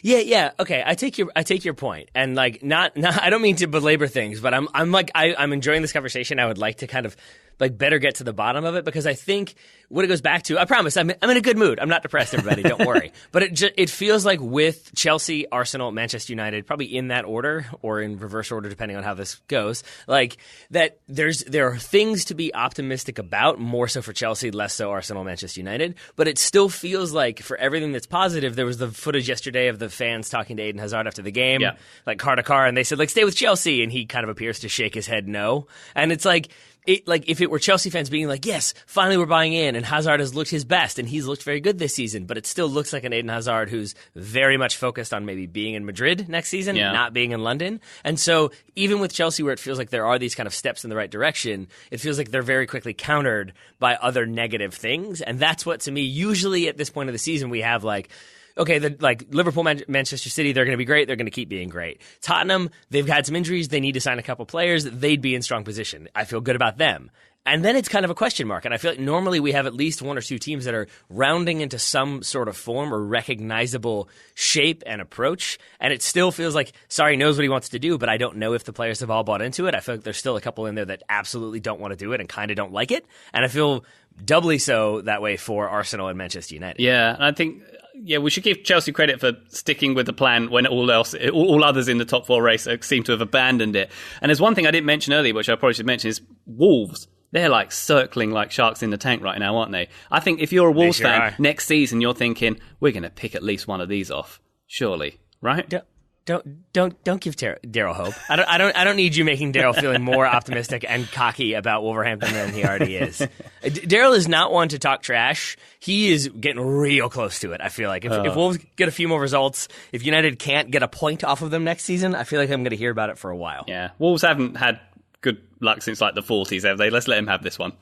Yeah. Okay, I take your point, and like not. I don't mean to belabor things, but I'm enjoying this conversation. I would like to kind of like better get to the bottom of it, because I think what it goes back to. I promise, I'm in a good mood. I'm not depressed, everybody. Don't worry. But it feels like with Chelsea, Arsenal, Manchester United, probably in that order or in reverse order, depending on how this goes. Like that, there are things to be optimistic about, more so for Chelsea, less so Arsenal, Manchester United. But it still feels like for everything that's positive, there was the footage yesterday of the fans talking to Eden Hazard after the game, like car to car, and they said like stay with Chelsea, and he kind of appears to shake his head no, and it's like. If it were Chelsea fans being like, yes, finally we're buying in, and Hazard has looked his best, and he's looked very good this season, but it still looks like an Eden Hazard who's very much focused on maybe being in Madrid next season, not being in London. And so even with Chelsea, where it feels like there are these kind of steps in the right direction, it feels like they're very quickly countered by other negative things. And that's what, to me, usually at this point of the season, we have like, okay, Liverpool, Manchester City, they're going to be great. They're going to keep being great. Tottenham, they've had some injuries. They need to sign a couple players. They'd be in strong position. I feel good about them. And then it's kind of a question mark. And I feel like normally we have at least one or two teams that are rounding into some sort of form or recognizable shape and approach. And it still feels like Sarri knows what he wants to do, but I don't know if the players have all bought into it. I feel like there's still a couple in there that absolutely don't want to do it and kind of don't like it. And I feel doubly so that way for Arsenal and Manchester United. Yeah, and I think... Yeah, we should give Chelsea credit for sticking with the plan when all others in the top four race seem to have abandoned it. And there's one thing I didn't mention earlier, which I probably should mention, is Wolves. They're like circling like sharks in the tank right now, aren't they? I think if you're a Wolves fan, next season you're thinking, we're going to pick at least one of these off. Surely, right? Don't give Daryl hope. I don't need you making Daryl feeling more optimistic and cocky about Wolverhampton than he already is. Daryl is not one to talk trash. He is getting real close to it, I feel like. If Wolves get a few more results, if United can't get a point off of them next season, I feel like I'm going to hear about it for a while. Yeah, Wolves haven't had good luck since like the 40s, have they? Let's let him have this one.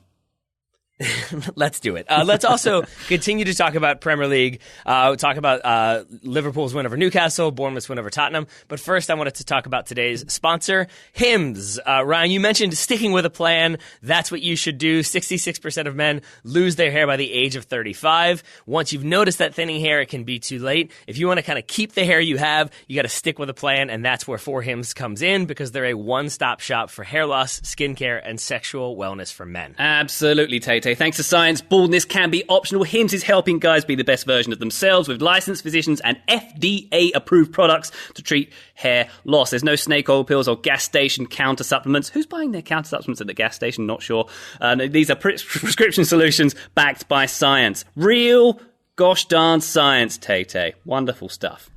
Let's do it. Let's also continue to talk about Premier League, talk about Liverpool's win over Newcastle, Bournemouth's win over Tottenham. But first, I wanted to talk about today's sponsor, Hims. Ryan, you mentioned sticking with a plan. That's what you should do. 66% of men lose their hair by the age of 35. Once you've noticed that thinning hair, it can be too late. If you want to kind of keep the hair you have, you got to stick with a plan, and that's where 4Hims comes in, because they're a one-stop shop for hair loss, skincare, and sexual wellness for men. Absolutely, Tate. Thanks to science, baldness can be optional. Hims is helping guys be the best version of themselves with licensed physicians and FDA-approved products to treat hair loss. There's no snake oil pills or gas station counter supplements. Who's buying their counter supplements at the gas station? Not sure. These are prescription solutions backed by science. Real gosh darn science, Tate. Wonderful stuff.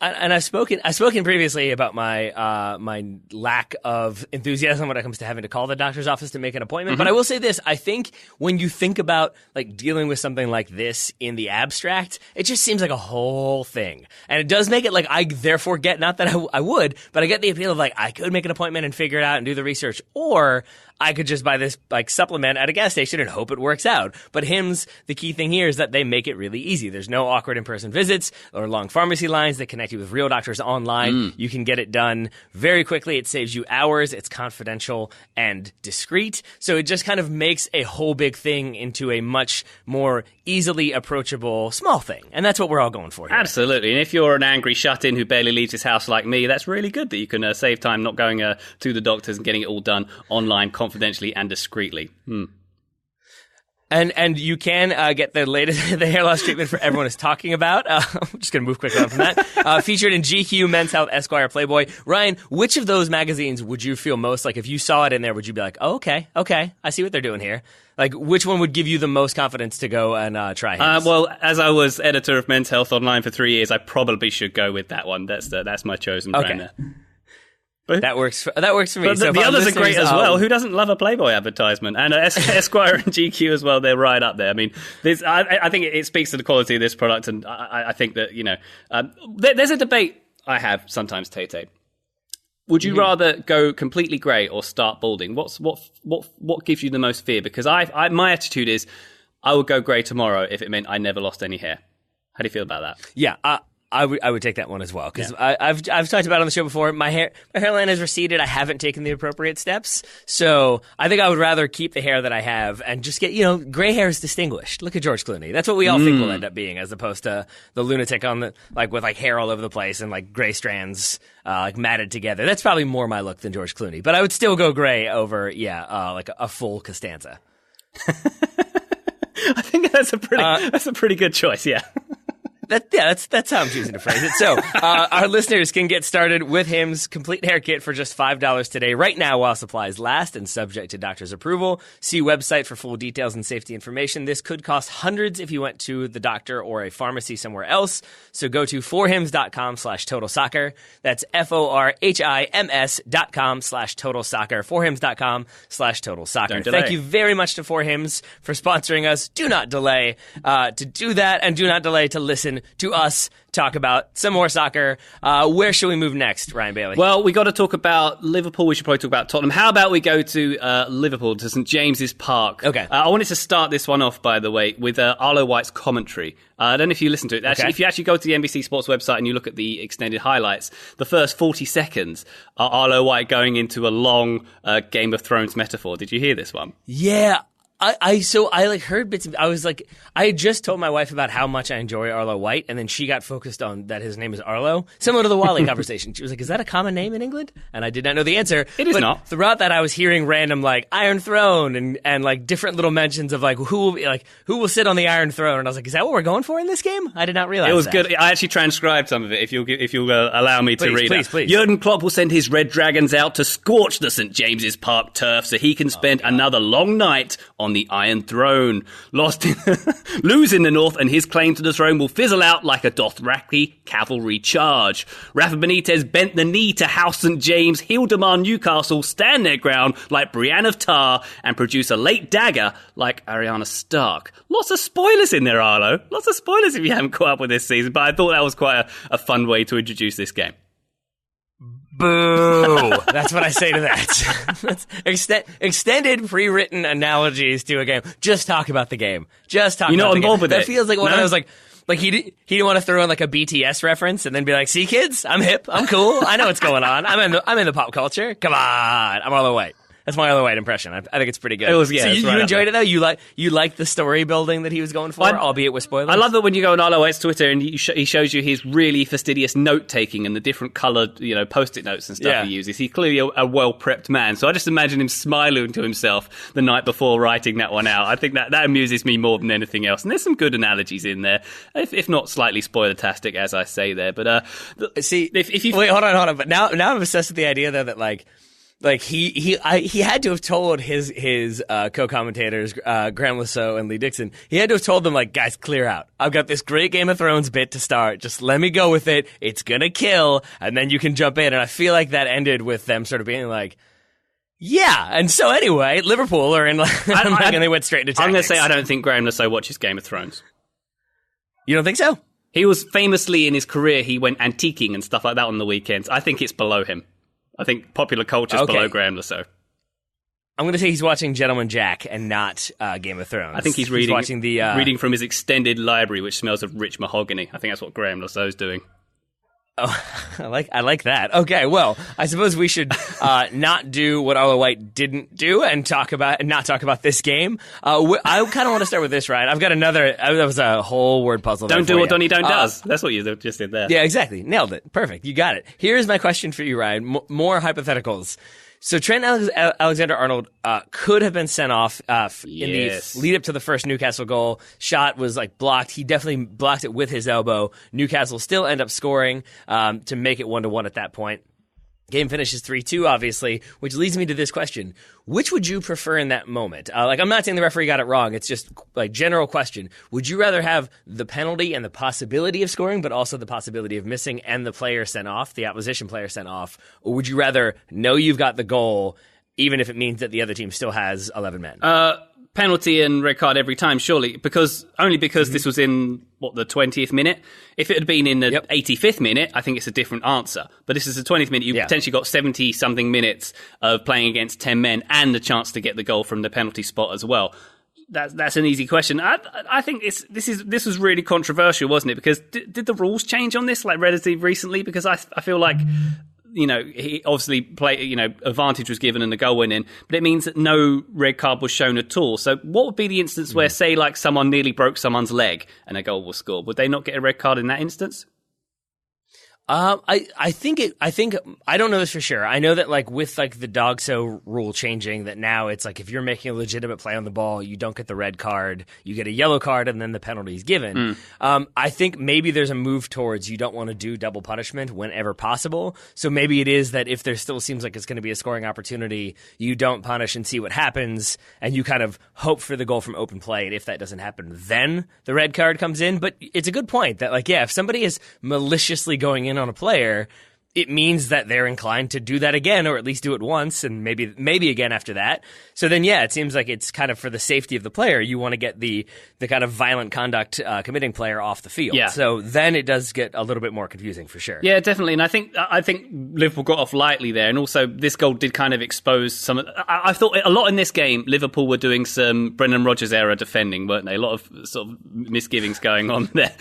And I've spoken previously about my my lack of enthusiasm when it comes to having to call the doctor's office to make an appointment. But I will say this: I think when you think about like dealing with something like this in the abstract, it just seems like a whole thing, and it does make it like I therefore get, not that I would, but I get the appeal of like I could make an appointment and figure it out and do the research, or I could just buy this like supplement at a gas station and hope it works out. But Hims, the key thing here is that they make it really easy. There's no awkward in-person visits or long pharmacy lines. They connect you with real doctors online. You can get it done very quickly. It saves you hours. It's confidential and discreet. So it just kind of makes a whole big thing into a much more easily approachable small thing. And that's what we're all going for here. Absolutely. And if you're an angry shut-in who barely leaves his house like me, that's really good that you can save time not going to the doctors and getting it all done online confidentially and discreetly. And you can get the latest the hair loss treatment for everyone is talking about. I'm just going to move quickly on from that. Featured in GQ, Men's Health, Esquire, Playboy. Ryan, which of those magazines would you feel most like if you saw it in there, would you be like, oh, okay, I see what they're doing here? Like, which one would give you the most confidence to go and try Hims? Well, as I was editor of Men's Health Online for 3 years, I probably should go with that one. That's my chosen brand there. But that works for me. But so the others are great as well. Who doesn't love a Playboy advertisement? And Esquire and GQ as well. They're right up there. I mean, I think it speaks to the quality of this product, and I think that there's a debate I have sometimes, Tate. Would you rather go completely grey or start balding? What gives you the most fear? Because my attitude is I would go grey tomorrow if it meant I never lost any hair. How do you feel about that? Yeah. I would take that one as well, because I've talked about it on the show before. My hairline has receded. I haven't taken the appropriate steps, so I think I would rather keep the hair that I have and just get, gray hair is distinguished. Look at George Clooney. That's what we all think we'll end up being, as opposed to the lunatic on the with hair all over the place and gray strands matted together. That's probably more my look than George Clooney, but I would still go gray over a full Costanza. I think that's a pretty good choice. Yeah. That's how I'm choosing to phrase it. So, our listeners can get started with Hims' complete hair kit for just $5 today, right now while supplies last and subject to doctor's approval. See website for full details and safety information. This could cost hundreds if you went to the doctor or a pharmacy somewhere else. So go to forhims.com/total soccer. That's FORHIMS.com/total soccer. Forhims.com/total soccer. Thank you very much to For Hims for sponsoring us. Do not delay to do that, and do not delay to listen to us talk about some more soccer. Where should we move next, Ryan Bailey? Well, we got to talk about Liverpool. We should probably talk about Tottenham. How about we go to Liverpool, to St James's Park? Okay. I wanted to start this one off, by the way, with Arlo White's commentary. I don't know if you listened to it. Actually, If you actually go to the NBC Sports website and you look at the extended highlights, the first 40 seconds are Arlo White going into a long Game of Thrones metaphor. Did you hear this one? Yeah. I heard bits of, I had just told my wife about how much I enjoy Arlo White, and then she got focused on that his name is Arlo, similar to the Wally conversation. She was like, is that a common name in England? And I did not know the answer. It is not. Throughout that, I was hearing random Iron Throne and different little mentions of who will sit on the Iron Throne, and I was like, is that what we're going for in this game? I did not realize it was that. good. I actually transcribed some of it. If you'll allow me to read it. Please. Jurgen Klopp will send his Red Dragons out to scorch the St James's Park turf so he can spend another long night on the Iron Throne. Lose in the north, and his claim to the throne will fizzle out like a Dothraki cavalry charge. Rafa Benitez bent the knee to House St James. He'll demand Newcastle stand their ground like Brienne of Tar and produce a late dagger like Arya Stark. Lots of spoilers in there, Arlo. Lots of spoilers if you haven't caught up with this season, but I thought that was quite a fun way to introduce this game. Boo! That's what I say to that. That's extended pre-written analogies to a game. Just talk about the game. Just talk. You're about not involved with it. That feels like when I was like he didn't want to throw in a BTS reference and then be like, "See, kids, I'm hip, I'm cool, I know what's going on. I'm in the pop culture. Come on, I'm Arlo White." That's my Arlo White impression. I think it's pretty good. It was, yeah. So you enjoyed it though? You like the story building that he was going for, albeit with spoilers? I love that when you go on Arlo White's Twitter and he shows you his really fastidious note-taking and the different coloured, post-it notes and stuff he uses. He's clearly a well-prepped man. So I just imagine him smiling to himself the night before writing that one out. I think that amuses me more than anything else. And there's some good analogies in there, if not slightly spoiler-tastic, as I say there. But see, if you wait, hold on. But now I'm obsessed with the idea though that he had to have told his co-commentators, Graham Lasso and Lee Dixon, he had to have told them, guys, clear out. I've got this great Game of Thrones bit to start. Just let me go with it. It's gonna kill, and then you can jump in. And I feel like that ended with them sort of being like, yeah. And so anyway, Liverpool are in, and they went straight into tactics. I'm gonna say I don't think Graham Lasso watches Game of Thrones. You don't think so? He was famously in his career, he went antiquing and stuff like that on the weekends. I think it's below him. I think popular culture is below Graham Lasso. I'm going to say he's watching Gentleman Jack and not Game of Thrones. I think he's watching reading from his extended library, which smells of rich mahogany. I think that's what Graham Lasso's doing. Oh, I like that. Okay, well, I suppose we should not do what Arlo White didn't do and not talk about this game. I kind of want to start with this, Ryan. I've got another. That was a whole word puzzle. Don't do what Donnie Don't does. That's what you just did there. Yeah, exactly. Nailed it. Perfect. You got it. Here's my question for you, Ryan. More hypotheticals. So Trent Alexander-Arnold could have been sent off in the lead up to the first Newcastle goal. Shot was blocked. He definitely blocked it with his elbow. Newcastle still end up scoring to make it 1-1 at that point. Game finishes 3-2, obviously, which leads me to this question. Which would you prefer in that moment? I'm not saying the referee got it wrong. It's just general question. Would you rather have the penalty and the possibility of scoring, but also the possibility of missing and the player sent off, the opposition player sent off? Or would you rather know you've got the goal, even if it means that the other team still has 11 men? Penalty and red card every time, surely, because this was in the 20th minute. If it had been in the 85th minute, I think it's a different answer. But this is the 20th minute. You've potentially got 70 something minutes of playing against 10 men and the chance to get the goal from the penalty spot as well. That's an easy question. I think this was really controversial, wasn't it? Because did the rules change on this like relatively recently? Because I feel like, he obviously advantage was given and the goal went in, but it means that no red card was shown at all. So what would be the instance where, say, like someone nearly broke someone's leg and a goal was scored? Would they not get a red card in that instance? I think I don't know this for sure. I know that like with like the dog so rule changing, that now it's like if you're making a legitimate play on the ball, you don't get the red card, you get a yellow card, and then the penalty is given. I think maybe there's a move towards you don't want to do double punishment whenever possible. So maybe it is that if there still seems like it's going to be a scoring opportunity, you don't punish and see what happens, and you kind of hope for the goal from open play. And if that doesn't happen, then the red card comes in. But it's a good point that like, yeah, if somebody is maliciously going in on a player, it means that they're inclined to do that again, or at least do it once, and maybe again after that. So then, yeah, it seems like it's kind of for the safety of the player. You want to get the kind of violent conduct committing player off the field. Yeah. So then it does get a little bit more confusing for sure. Yeah, definitely. And I think Liverpool got off lightly there, and also this goal did kind of expose some. I thought a lot in this game. Liverpool were doing some Brendan Rodgers era defending, weren't they? A lot of sort of misgivings going on there.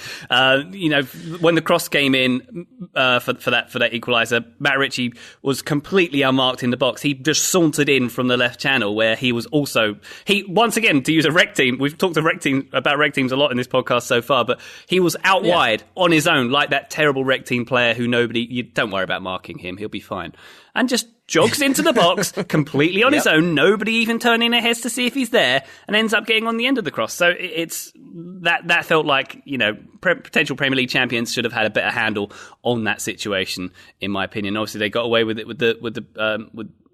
When the cross came in for that equaliser, Matt Ritchie was completely unmarked in the box. He just sauntered in from the left channel, where he was also once again, to use a rec team. We've talked about rec teams a lot in this podcast so far, but he was out wide on his own, like that terrible rec team player who you don't worry about marking him, he'll be fine, and just jogs into the box completely on his own, nobody even turning their heads to see if he's there, and ends up getting on the end of the cross. So it's that felt like, potential Premier League champions should have had a better handle on that situation, in my opinion. Obviously they got away with it with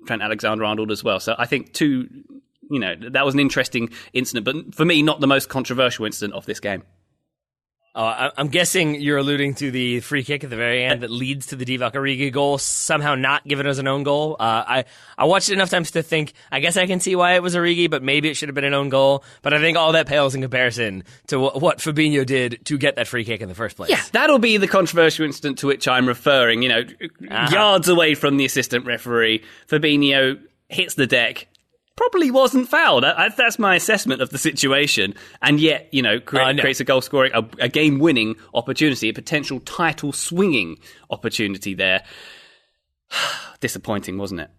Trent Alexander-Arnold as well. So I think that was an interesting incident, but for me, not the most controversial incident of this game. I'm guessing you're alluding to the free kick at the very end that leads to the Divock Origi goal, somehow not given as an own goal. I watched it enough times to think, I guess I can see why it was Origi, but maybe it should have been an own goal. But I think all that pales in comparison to what Fabinho did to get that free kick in the first place. Yeah, that'll be the controversial incident to which I'm referring. Yards away from the assistant referee, Fabinho hits the deck. Probably wasn't fouled. That's my assessment of the situation. And yet, creates a goal scoring, a game winning opportunity, a potential title swinging opportunity there. Disappointing, wasn't it?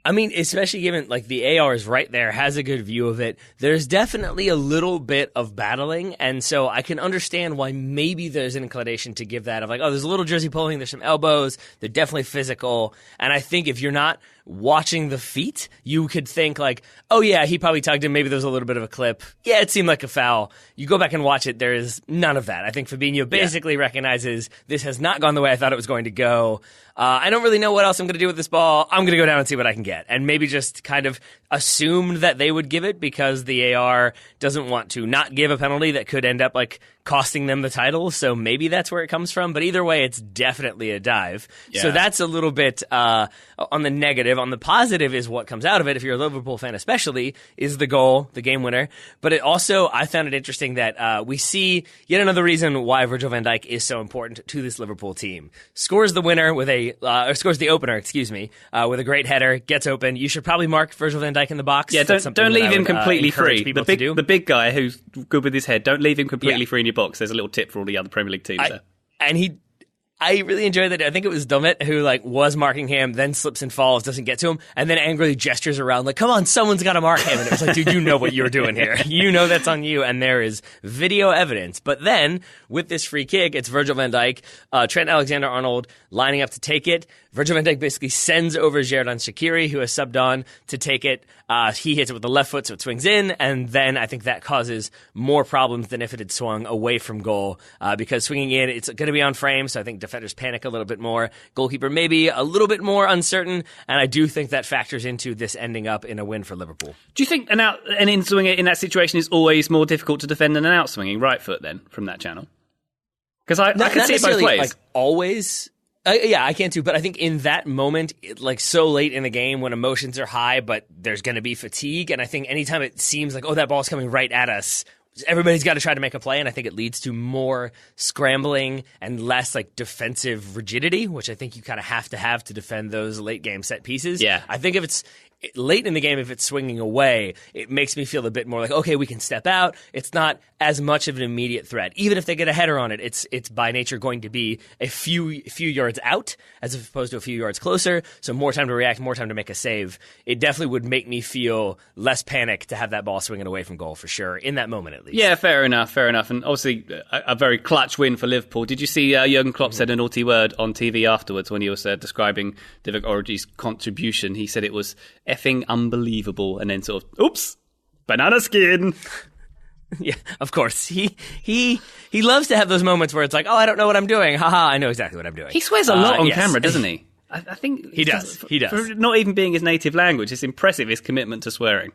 I mean, especially given like the AR is right there, has a good view of it. There's definitely a little bit of battling, and so I can understand why maybe there's an inclination to give that of like, oh, there's a little jersey pulling, there's some elbows, they're definitely physical. And I think if you're not watching the feet, you could think like, oh yeah, he probably tugged him, maybe there's a little bit of a clip. Yeah, it seemed like a foul. You go back and watch it, there is none of that. I think Fabinho basically recognizes this has not gone the way I thought it was going to go. I don't really know what else I'm going to do with this ball. I'm going to go down and see what I can get. And maybe just kind of assumed that they would give it because the AR doesn't want to not give a penalty that could end up like costing them the title. So maybe that's where it comes from. But either way, it's definitely a dive. Yeah. So that's a little bit on the negative. On the positive is what comes out of it, if you're a Liverpool fan especially, is the goal, the game winner. But it also, I found it interesting that we see yet another reason why Virgil van Dijk is so important to this Liverpool team. Scores the winner with scores the opener, with a great header, gets open. You should probably mark Virgil van Dijk in the box. Yeah, don't leave him completely free. The big guy who's good with his head, don't leave him completely free in your box. There's a little tip for all the other Premier League teams there. And I really enjoyed that. I think it was Dummett who was marking him, then slips and falls, doesn't get to him, and then angrily gestures around like, come on, someone's got to mark him. And it was like, dude, you know what you're doing here. You know that's on you, and there is video evidence. But then, with this free kick, it's Virgil van Dijk, Trent Alexander-Arnold lining up to take it. Virgil van Dijk basically sends over Xherdan Shaqiri, who has subbed on, to take it. He hits it with the left foot, so it swings in, and then I think that causes more problems than if it had swung away from goal, because swinging in, it's going to be on frame, so I think defenders panic a little bit more. Goalkeeper maybe a little bit more uncertain, and I do think that factors into this ending up in a win for Liverpool. Do you think an in-swinger in that situation is always more difficult to defend than an out-swinging right foot then, from that channel? Because I can see it both ways. Like, always... yeah, I can too, but I think in that moment, so late in the game when emotions are high, but there's going to be fatigue, and I think anytime it seems like, oh, that ball's coming right at us, everybody's got to try to make a play, and I think it leads to more scrambling and less defensive rigidity, which I think you kind of have to defend those late game set pieces. Yeah. I think if it's late in the game, if it's swinging away, it makes me feel a bit more like, okay, we can step out. It's not as much of an immediate threat. Even if they get a header on it, it's by nature going to be a few yards out as opposed to a few yards closer. So more time to react, more time to make a save. It definitely would make me feel less panic to have that ball swinging away from goal for sure, in that moment at least. Yeah, fair enough. And obviously a very clutch win for Liverpool. Did you see Jurgen Klopp said a naughty word on TV afterwards when he was describing Divock Origi's contribution? He said it was effing unbelievable, and then sort of, oops, banana skin. Yeah, of course. He loves to have those moments where it's like, oh, I don't know what I'm doing. Haha, I know exactly what I'm doing. He swears a lot on camera, doesn't he? I think he does. He does. For not even being his native language, it's impressive, his commitment to swearing.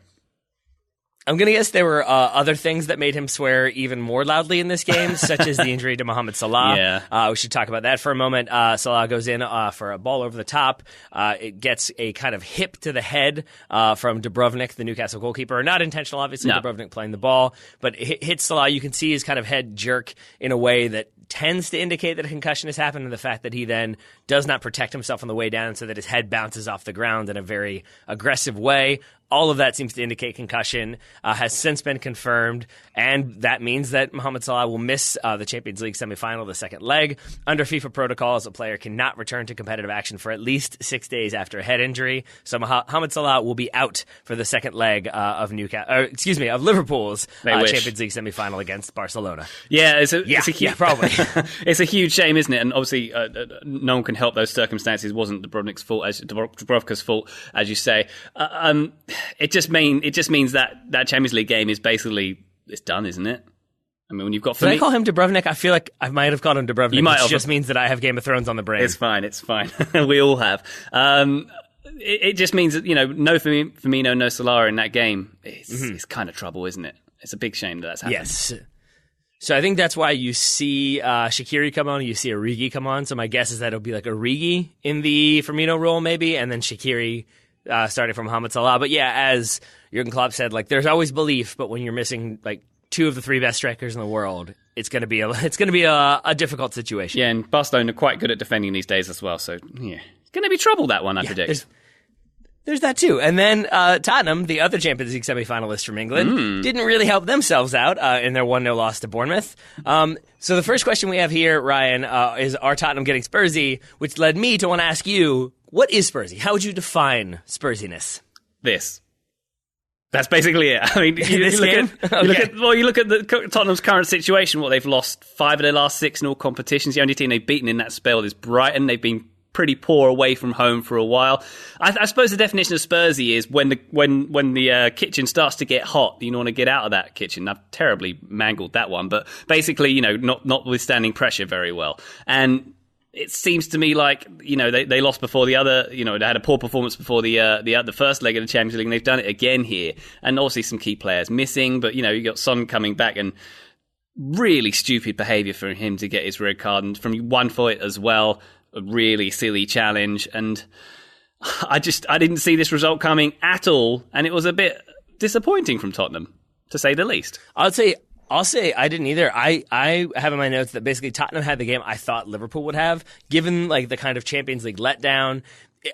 I'm going to guess there were other things that made him swear even more loudly in this game, such as the injury to Mohamed Salah. Yeah. We should talk about that for a moment. Salah goes in for a ball over the top. It gets a kind of hip to the head from Dubrovnik, the Newcastle goalkeeper. Not intentional, obviously, no. Dubrovnik playing the ball, but it hits Salah. You can see his kind of head jerk in a way that tends to indicate that a concussion has happened, and the fact that he then does not protect himself on the way down so that his head bounces off the ground in a very aggressive way. All of that seems to indicate concussion, has since been confirmed, and that means that Mohamed Salah will miss the Champions League semifinal, the second leg. Under FIFA protocols, a player cannot return to competitive action for at least 6 days after a head injury. So Mohamed Salah will be out for the second leg of Liverpool's Champions League semifinal against Barcelona. Yeah, probably. It's a huge shame, isn't it? And obviously, no one can help those circumstances. It wasn't Dubrovnik's fault, Dubrovka's fault, as you say. It just means that Champions League game is basically, it's done, isn't it? I mean, when you've got... Did I call him Dubrovnik? I feel like I might have called him Dubrovnik. You might have. It just means that I have Game of Thrones on the brain. It's fine. We all have. It just means that, no Firmino, no Salah in that game. It's kind of trouble, isn't it? It's a big shame that's happened. Yes. So I think that's why you see Shaqiri come on, you see Origi come on. So my guess is that it'll be like Origi in the Firmino role maybe, and then Shaqiri starting from Mohamed Salah. But yeah, as Jurgen Klopp said, like there's always belief, but when you're missing like two of the three best strikers in the world, it's going to be a difficult situation. Yeah, and Barcelona are quite good at defending these days as well. So yeah, it's going to be trouble, that one, I predict. There's that too. And then Tottenham, the other Champions League semi-finalists from England, didn't really help themselves out in their 1-0 loss to Bournemouth. So the first question we have here, Ryan, is are Tottenham getting Spursy? Which led me to want to ask you, what is Spursy? How would you define Spursiness? This. That's basically it. I mean, you look at Tottenham's current situation. What, they've lost 5 of their last 6 in all competitions. The only team they've beaten in that spell is Brighton. They've been pretty poor away from home for a while. I suppose the definition of Spursy is when the kitchen starts to get hot, you want to get out of that kitchen. I've terribly mangled that one, but basically, not withstanding pressure very well. And it seems to me like, they lost before the other, they had a poor performance before the first leg of the Champions League, and they've done it again here. And obviously some key players missing, but, you got Son coming back, and really stupid behaviour for him to get his red card, and from 1 foot as well. A really silly challenge, and I didn't see this result coming at all, and it was a bit disappointing from Tottenham, to say the least. I'll say I didn't either. I have in my notes that basically Tottenham had the game I thought Liverpool would have, given like the kind of Champions League letdown.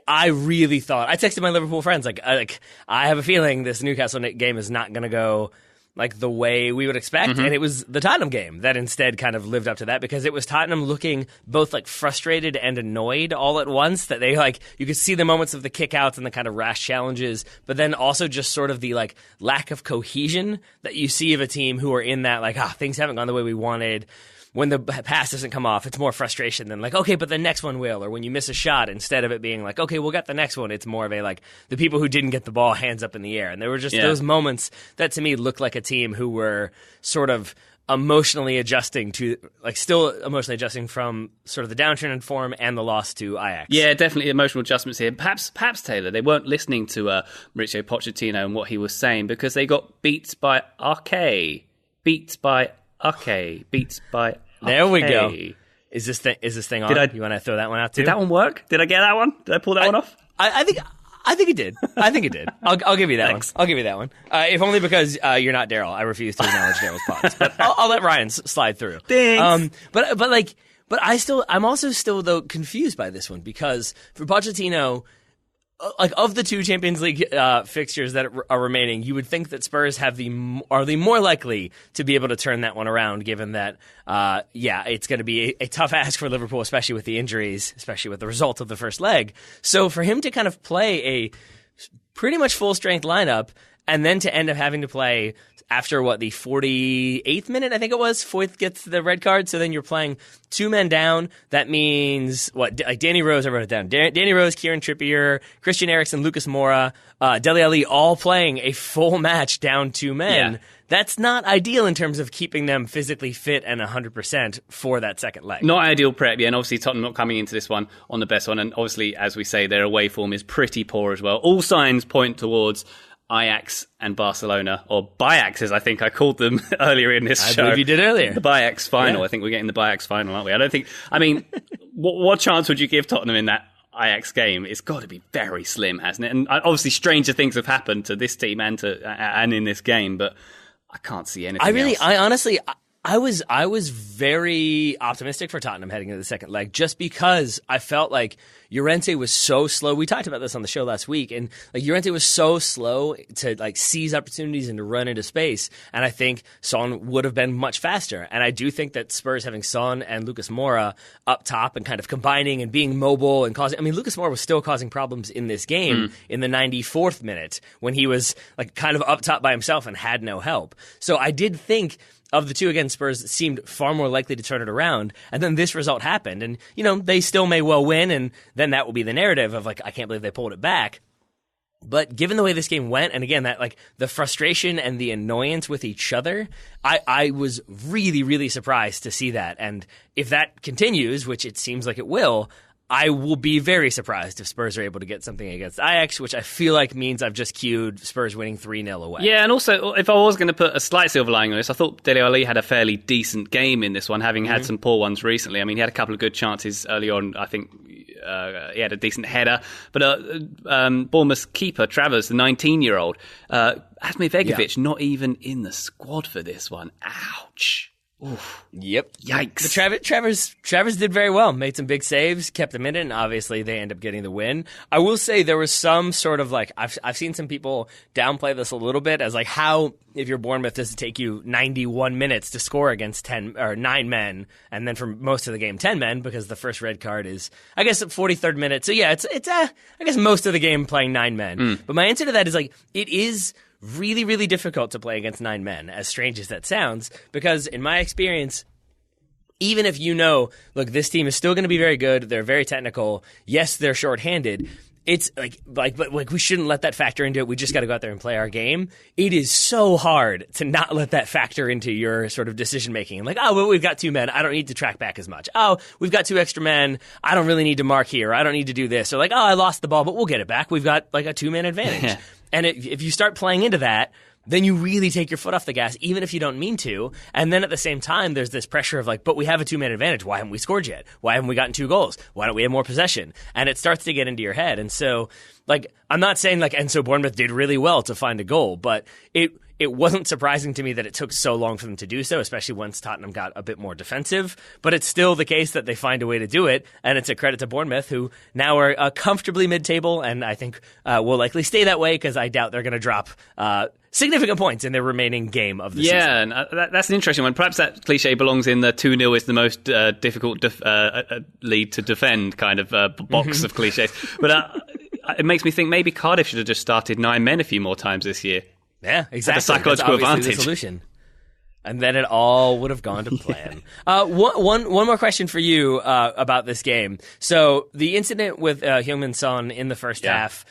I really thought, I texted my Liverpool friends like I have a feeling this Newcastle game is not going to go like the way we would expect. And it was the Tottenham game that instead kind of lived up to that, because it was Tottenham looking both like frustrated and annoyed all at once, that they you could see the moments of the kickouts and the kind of rash challenges, but then also just sort of the like lack of cohesion that you see of a team who are in that things haven't gone the way we wanted. When the pass doesn't come off, it's more frustration than like, okay, but the next one will. Or when you miss a shot, instead of it being like, okay, we'll get the next one, it's more of a like, the people who didn't get the ball, hands up in the air. And there were just those moments that to me looked like a team who were sort of emotionally adjusting to, like still emotionally adjusting from sort of the downturn in form and the loss to Ajax. Yeah, definitely emotional adjustments here. Perhaps Taylor, they weren't listening to Maurizio Pochettino and what he was saying, because they got beat by Arke. There we go. Is this thing on? You want to throw that one out too? Did that one work? Did I get that one? Did I pull that one off? I think it did. I'll give you that one. I'll give you that one. If only because you're not Daryl. I refuse to acknowledge Daryl's pause. But I'll let Ryan slide through. Thanks. I'm also still though confused by this one, because for Pochettino, like of the two Champions League fixtures that are remaining, you would think that Spurs are the more likely to be able to turn that one around, given that, it's going to be a tough ask for Liverpool, especially with the injuries, especially with the result of the first leg. So for him to kind of play a pretty much full-strength lineup and then to end up having to play after, the 48th minute, I think it was, Foyth gets the red card, so then you're playing two men down. That means, Danny Rose, I wrote it down. Danny Rose, Kieran Trippier, Christian Eriksen, Lucas Moura, Dele Alli, all playing a full match down two men. Yeah. That's not ideal in terms of keeping them physically fit and 100% for that second leg. Not ideal prep, yeah, and obviously Tottenham not coming into this one on the best one, and obviously, as we say, their away form is pretty poor as well. All signs point towards Ajax and Barcelona, or Biax as I think I called them earlier in this show. I believe you did earlier. The Biax final. Yeah. I think we're getting the Biax final, aren't we? What chance would you give Tottenham in that Ajax game? It's got to be very slim, hasn't it? And obviously stranger things have happened to this team and in this game, but I can't see anything else. I was very optimistic for Tottenham heading into the second leg, just because I felt like Llorente was so slow. We talked about this on the show last week, and Llorente was so slow to seize opportunities and to run into space. And I think Son would have been much faster. And I do think that Spurs having Son and Lucas Moura up top and kind of combining and being mobile and causing. I mean, Lucas Moura was still causing problems in this game in the 94th minute when he was kind of up top by himself and had no help. So I did think, of the two, again, Spurs seemed far more likely to turn it around. And then this result happened. And, they still may well win. And then that will be the narrative of, I can't believe they pulled it back. But given the way this game went, and again, that the frustration and the annoyance with each other, I was really, really surprised to see that. And if that continues, which it seems like it will, I will be very surprised if Spurs are able to get something against Ajax, which I feel like means I've just queued Spurs winning 3-0 away. Yeah, and also, if I was going to put a slight silver lining on this, I thought Dele Alli had a fairly decent game in this one, having had some poor ones recently. I mean, he had a couple of good chances early on. I think he had a decent header. But Bournemouth's keeper, Travers, the 19-year-old, Asmir Begovic, not even in the squad for this one. Ouch. Oof. Yep. Yikes. But Travers did very well. Made some big saves, kept them in it, and obviously they end up getting the win. I will say there was some sort of I've seen some people downplay this a little bit as how, if you're Bournemouth, does it take you 91 minutes to score against 10 or 9 men, and then for most of the game 10 men, because the first red card is, I guess, at 43rd minute. So yeah, it's I guess most of the game playing 9 men. But my answer to that is it is really, really difficult to play against 9 men, as strange as that sounds, because in my experience, even if look, this team is still going to be very good, they're very technical, yes, they're shorthanded, it's but we shouldn't let that factor into it. We just got to go out there and play our game. It is so hard to not let that factor into your sort of decision making. We've got 2 men, I don't need to track back as much. Oh, we've got 2 extra men, I don't really need to mark here, I don't need to do this. Or I lost the ball, but we'll get it back. We've got a 2-man advantage. And if you start playing into that, then you really take your foot off the gas, even if you don't mean to. And then at the same time, there's this pressure of but we have a 2-man advantage. Why haven't we scored yet? Why haven't we gotten 2 goals? Why don't we have more possession? And it starts to get into your head. And so, I'm not saying and so Bournemouth did really well to find a goal, but it wasn't surprising to me that it took so long for them to do so, especially once Tottenham got a bit more defensive. But it's still the case that they find a way to do it, and it's a credit to Bournemouth, who now are comfortably mid-table, and I think will likely stay that way, because I doubt they're going to drop significant points in their remaining game of the season. Yeah, and that's an interesting one. Perhaps that cliche belongs in the 2-0 is the most difficult lead to defend kind of box of cliches. But it makes me think maybe Cardiff should have just started 9 men a few more times this year. Yeah, exactly. The psychological advantage. The solution. And then it all would have gone to plan. One more question for you about this game. So the incident with Heung-min Son in the first half,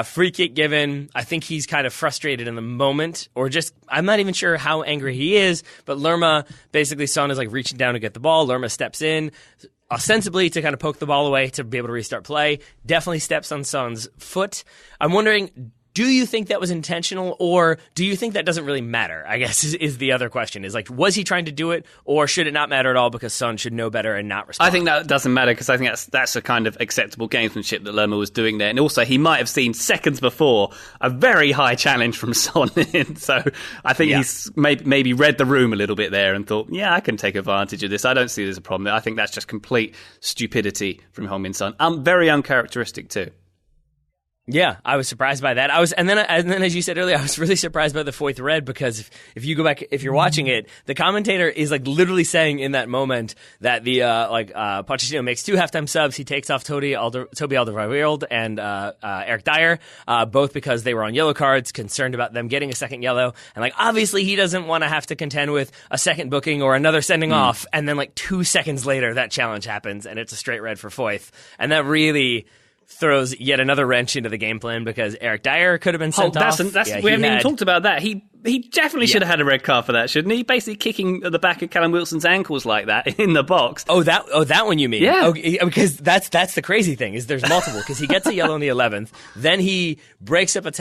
free kick given. I think he's kind of frustrated in the moment, or just, I'm not even sure how angry he is, but Lerma, basically Son is reaching down to get the ball. Lerma steps in, ostensibly to kind of poke the ball away to be able to restart play. Definitely steps on Son's foot. I'm wondering, do you think that was intentional, or do you think that doesn't really matter? I guess is the other question. Is was he trying to do it, or should it not matter at all because Son should know better and not respond? I think that doesn't matter, because I think that's a kind of acceptable gamesmanship that Lerma was doing there. And also, he might have seen seconds before a very high challenge from Son. So I think he's maybe read the room a little bit there and thought, I can take advantage of this. I don't see there's a problem. I think that's just complete stupidity from Heung-min Son. Very uncharacteristic too. Yeah, I was surprised by that. And then as you said earlier, I was really surprised by the fourth red because if you go back, if you're watching it, the commentator is like literally saying in that moment that the Pochettino makes 2 halftime subs. He takes off Toby Alderweireld and Eric Dyer, both because they were on yellow cards, concerned about them getting a second yellow, and like obviously he doesn't want to have to contend with a second booking or another sending off. And then like 2 seconds later, that challenge happens and it's a straight red for Foyth, and that really throws yet another wrench into the game plan because Eric Dyer could have been sent off. We haven't even talked about that. He definitely should have had a red card for that, shouldn't he? Basically kicking at the back of Callum Wilson's ankles like that in the box. That one you mean? Yeah. Because that's the crazy thing is there's multiple, because he gets a yellow in the 11th, then he breaks up a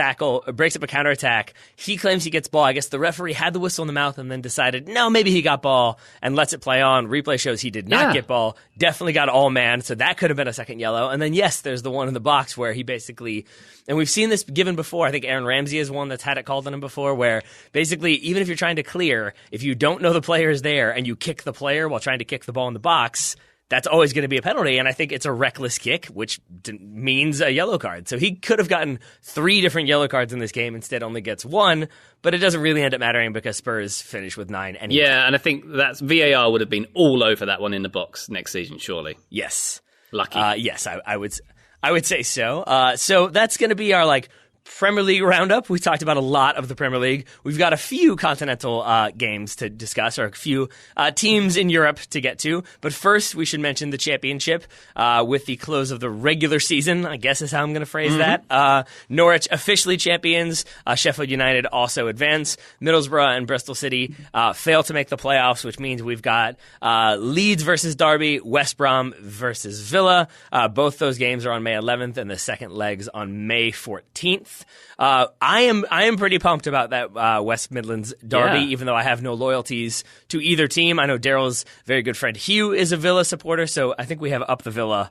counterattack. He claims he gets ball. I guess the referee had the whistle in the mouth and then decided, no, maybe he got ball and lets it play on. Replay shows he did not get ball. Definitely got all man, so that could have been a second yellow. And then yes, there's the one in the box where he basically, and we've seen this given before. I think Aaron Ramsey is one that's had it called on him before, where basically, even if you're trying to clear, if you don't know the player is there and you kick the player while trying to kick the ball in the box, that's always going to be a penalty. And I think it's a reckless kick, which means a yellow card. So he could have gotten 3 different yellow cards in this game, instead only gets 1, but it doesn't really end up mattering because Spurs finish with 9 anyway. Yeah, and I think that's VAR would have been all over that one in the box next season, surely. Yes. Lucky. Yes, I would say so. So that's going to be our Premier League roundup. We talked about a lot of the Premier League. We've got a few continental games to discuss, or a few teams in Europe to get to. But first, we should mention the Championship with the close of the regular season, I guess is how I'm going to phrase that. Norwich officially champions. Sheffield United also advance. Middlesbrough and Bristol City fail to make the playoffs, which means we've got Leeds versus Derby, West Brom versus Villa. Both those games are on May 11th, and the second leg's on May 14th. I am pretty pumped about that West Midlands derby, even though I have no loyalties to either team. I know Daryl's very good friend Hugh is a Villa supporter, so I think we have Up the Villa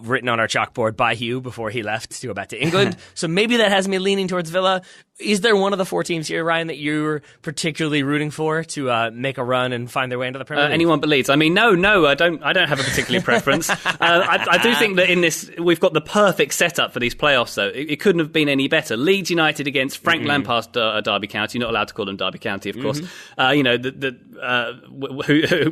written on our chalkboard by Hugh before he left to go back to England. So maybe that has me leaning towards Villa. Is there one of the 4 teams here, Ryan, that you're particularly rooting for to make a run and find their way into the Premier League? Anyone but Leeds. I mean, no, I don't have a particular preference. I do think that in this, we've got the perfect setup for these playoffs, though. It couldn't have been any better. Leeds United against Frank Lampard's Derby County. You're not allowed to call them Derby County, of course.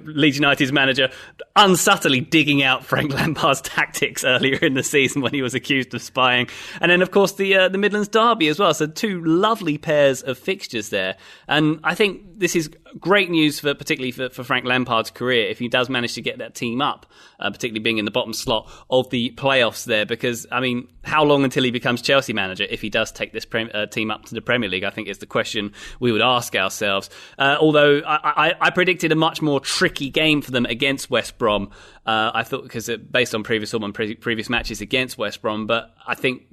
Leeds United's manager unsubtly digging out Frank Lampard's tactics earlier in the season when he was accused of spying. And then, of course, the Midlands Derby as well. So 2 lovely pairs of fixtures there. And I think this is great news, particularly for Frank Lampard's career, if he does manage to get that team up, particularly being in the bottom slot of the playoffs there. Because, I mean, how long until he becomes Chelsea manager if he does take this team up to the Premier League? I think is the question we would ask ourselves. Although I predicted a much more tricky game for them against West Brom. I thought, because based on previous matches against West Brom, but I think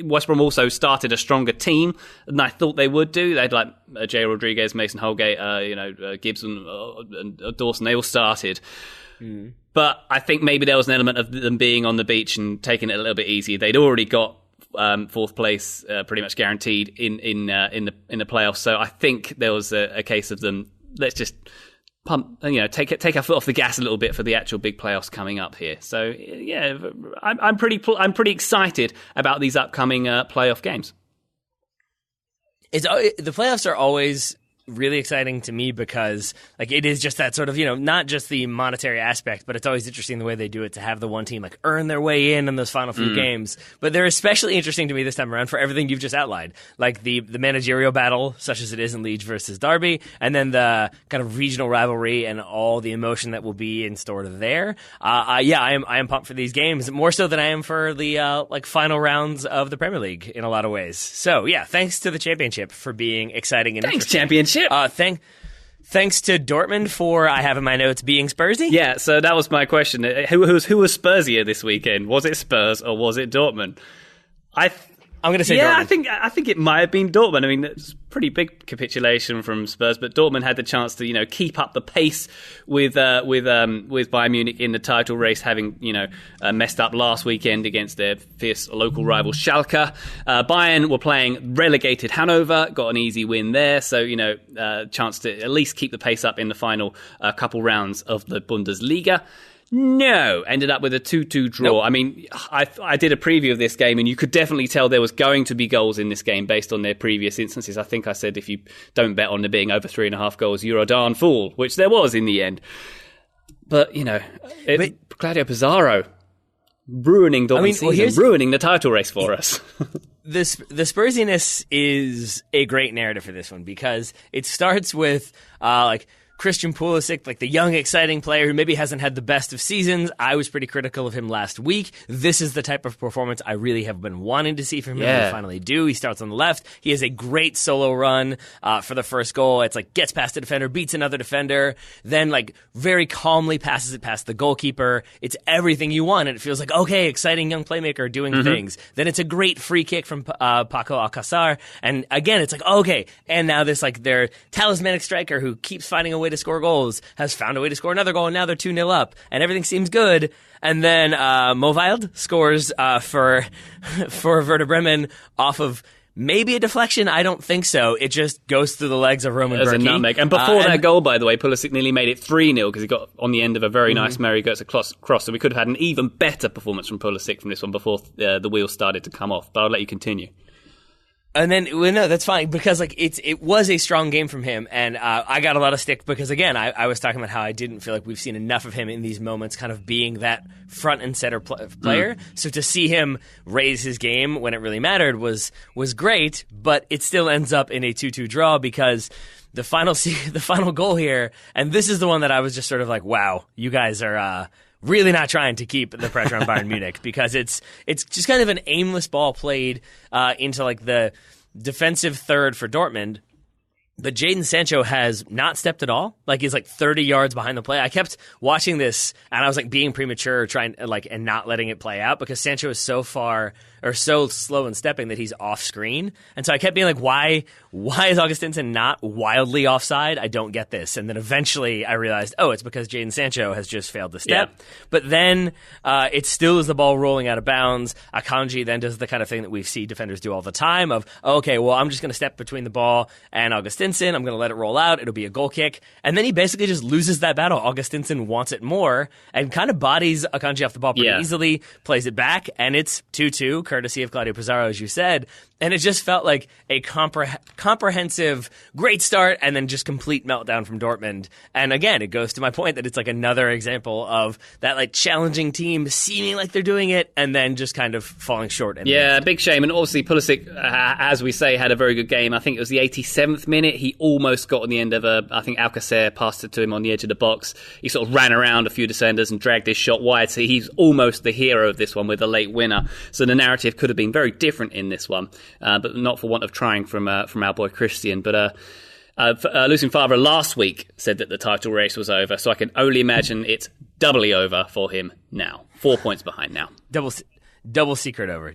West Brom also started a stronger team than I thought they would do. They had Jay Rodriguez, Mason Holgate, Gibson, and Dawson. They all started. But I think maybe there was an element of them being on the beach and taking it a little bit easy. They'd already got 4th place pretty much guaranteed in the playoffs. So I think there was a case of them, let's just pump, take our foot off the gas a little bit for the actual big playoffs coming up here. So yeah, I'm pretty excited about these upcoming playoff games. The playoffs are always really exciting to me because it is just that sort of, not just the monetary aspect, but it's always interesting the way they do it to have the one team earn their way in those final few games. But they're especially interesting to me this time around for everything you've just outlined, like the managerial battle, such as it is in Leeds versus Derby, and then the kind of regional rivalry and all the emotion that will be in store there. I am pumped for these games, more so than I am for the final rounds of the Premier League in a lot of ways. So yeah, thanks to the Championship for being exciting and interesting. Championship. Thanks to Dortmund for, I have in my notes, being Spursy. Yeah, so that was my question. Who was Spursier this weekend? Was it Spurs or was it Dortmund? I'm going to say Dortmund. Yeah, I think it might have been Dortmund. I mean, it's a pretty big capitulation from Spurs, but Dortmund had the chance to, keep up the pace with Bayern Munich in the title race, having, messed up last weekend against their fierce local rival Schalke. Bayern were playing relegated Hanover, got an easy win there, so, chance to at least keep the pace up in the final couple rounds of the Bundesliga. No, ended up with a 2-2 draw. Nope. I mean, I did a preview of this game, and you could definitely tell there was going to be goals in this game based on their previous instances. I think I said if you don't bet on there being over 3.5 goals, you're a darn fool, which there was in the end. But, Claudio Pizarro ruining Dortmund season, ruining the title race for us. The Spursiness is a great narrative for this one because it starts with Christian Pulisic, like the young, exciting player who maybe hasn't had the best of seasons. I was pretty critical of him last week. This is the type of performance I really have been wanting to see from him. Yeah. We finally do. He starts on the left. He has a great solo run for the first goal. It's like gets past a defender, beats another defender, then like very calmly passes it past the goalkeeper. It's everything you want, and it feels like, okay, exciting young playmaker doing things. Then it's a great free kick from Paco Alcácer, and again, it's like, okay, and now this like their talismanic striker who keeps finding a way to score goals has found a way to score another goal, and now they're 2-0 up, and everything seems good. And then Mowild scores for Werder Bremen off of maybe a deflection. I don't think so. It just goes through the legs of Roman Bürki. As a nutmeg. And before that goal, by the way, Pulisic nearly made it 3-0 because he got on the end of a very nice Mary Götze cross. So we could have had an even better performance from Pulisic from this one before the wheels started to come off. But I'll let you continue. And then, no, that's fine, because like it was a strong game from him, and I got a lot of stick because, again, I was talking about how I didn't feel like we've seen enough of him in these moments kind of being that front and center player. So to see him raise his game when it really mattered was great, but it still ends up in a 2-2 draw because the final goal here, and this is the one that I was just sort of like, wow, you guys are really not trying to keep the pressure on Bayern Munich because it's just kind of an aimless ball played into like the defensive third for Dortmund. But Jadon Sancho has not stepped at all. Like he's like 30 yards behind the play. I kept watching this and I was like being premature, trying and not letting it play out because Sancho is so far or so slow in stepping that he's off screen. And so I kept being like, why is Augustinsson not wildly offside? I don't get this. And then eventually I realized, it's because Jadon Sancho has just failed to step. Yeah. But then it still is the ball rolling out of bounds. Akanji then does the kind of thing that we see defenders do all the time of, okay, well, I'm just going to step between the ball and Augustinsson. I'm going to let it roll out. It'll be a goal kick. And then he basically just loses that battle. Augustinsson wants it more and kind of bodies Akanji off the ball pretty easily, plays it back, and it's 2-2, courtesy of Claudio Pizarro, as you said. And it just felt like a comprehensive, great start and then just complete meltdown from Dortmund. And again, it goes to my point that it's like another example of that like challenging team seeming like they're doing it and then just kind of falling short. Yeah, big shame. And obviously Pulisic, as we say, had a very good game. I think it was the 87th minute. He almost got on the end of I think Alcácer passed it to him on the edge of the box. He sort of ran around a few defenders and dragged his shot wide. So he's almost the hero of this one with a late winner. So the narrative could have been very different in this one. But not for want of trying from our boy Christian. But Lucien Favre last week said that the title race was over, so I can only imagine it's doubly over for him now. 4 points behind now. Double secret over, I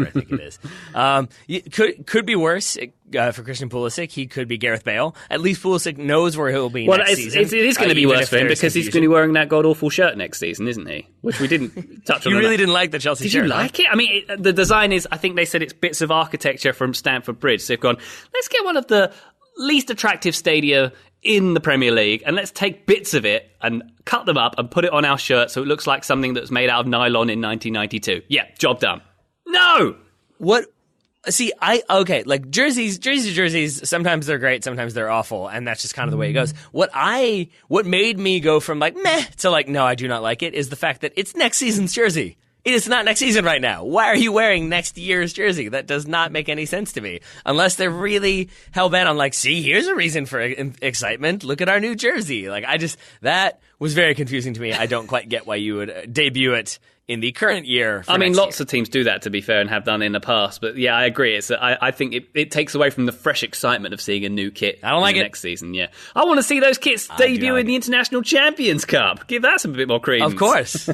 think it is. Could be worse for Christian Pulisic. He could be Gareth Bale. At least Pulisic knows where he'll be next season. It is going to be worse for him because he's going to be wearing that god-awful shirt next season, isn't he? Which we didn't touch on. You really didn't like the Chelsea shirt. Did you like it? I mean, the design is, I think they said it's bits of architecture from Stamford Bridge. So they've gone, let's get one of the least attractive stadia in the Premier League and let's take bits of it and cut them up and put it on our shirt so it looks like something that was made out of nylon in 1992. Yeah, job done. No! What? See, like jerseys, sometimes they're great, sometimes they're awful, and that's just kind of the way it goes. What made me go from like, meh, to like, no, I do not like it, is the fact that it's next season's jersey. It is not next season right now. Why are you wearing next year's jersey? That does not make any sense to me. Unless they're really hell-bent on like, see, here's a reason for excitement. Look at our new jersey. Like, that was very confusing to me. I don't quite get why you would debut it in the current year. I mean, lots of teams do that, to be fair, and have done in the past. But yeah, I agree. I think it takes away from the fresh excitement of seeing a new kit. I don't like it next season. Yeah, I want to see those kits debut in the International Champions Cup. Give that some bit more credence. Of course.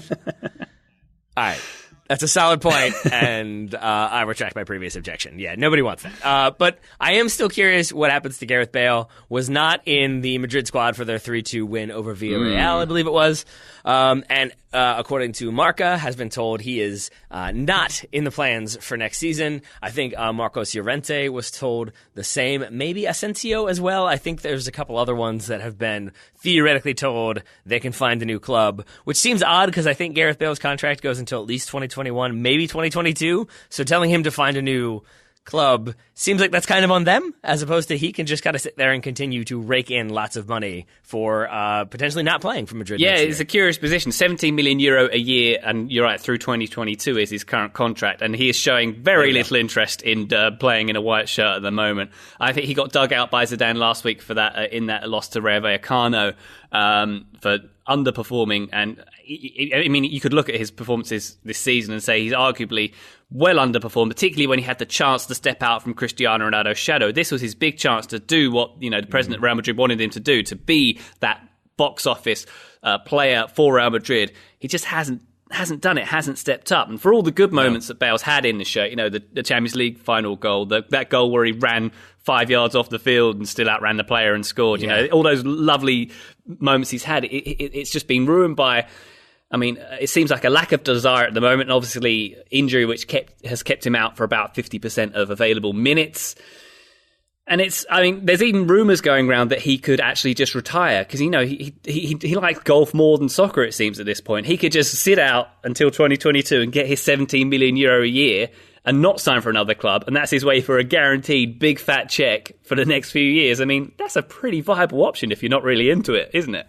All right. That's a solid point, and I retract my previous objection. Yeah, nobody wants that. But I am still curious what happens to Gareth Bale. Was not in the Madrid squad for their 3-2 win over Villarreal, I believe it was. And according to Marca, has been told he is not in the plans for next season. I think Marcos Llorente was told the same. Maybe Asensio as well. I think there's a couple other ones that have been theoretically told they can find a new club, which seems odd because I think Gareth Bale's contract goes until at least 2021, maybe 2022. So telling him to find a new club seems like that's kind of on them, as opposed to he can just kind of sit there and continue to rake in lots of money for potentially not playing for Madrid. Yeah, next year. It's a curious position. 17 million euro a year, and you're right, through 2022 is his current contract, and he is showing very little interest in playing in a white shirt at the moment. I think he got dug out by Zidane last week for that in that loss to Rayo Vallecano for underperforming. And I mean, you could look at his performances this season and say he's arguably well underperformed, particularly when he had the chance to step out from Cristiano Ronaldo's shadow. This was his big chance to do what, the president of Real Madrid wanted him to do, to be that box office player for Real Madrid. He just hasn't done it, hasn't stepped up. And for all the good moments that Bale's had in the shirt, the Champions League final goal, that goal where he ran 5 yards off the field and still outran the player and scored, all those lovely moments he's had, it's just been ruined by, it seems like a lack of desire at the moment, and obviously injury, which has kept him out for about 50% of available minutes. And there's even rumours going around that he could actually just retire because, he likes golf more than soccer, it seems, at this point. He could just sit out until 2022 and get his 17 million euro a year and not sign for another club. And that's his way for a guaranteed big fat check for the next few years. That's a pretty viable option if you're not really into it, isn't it?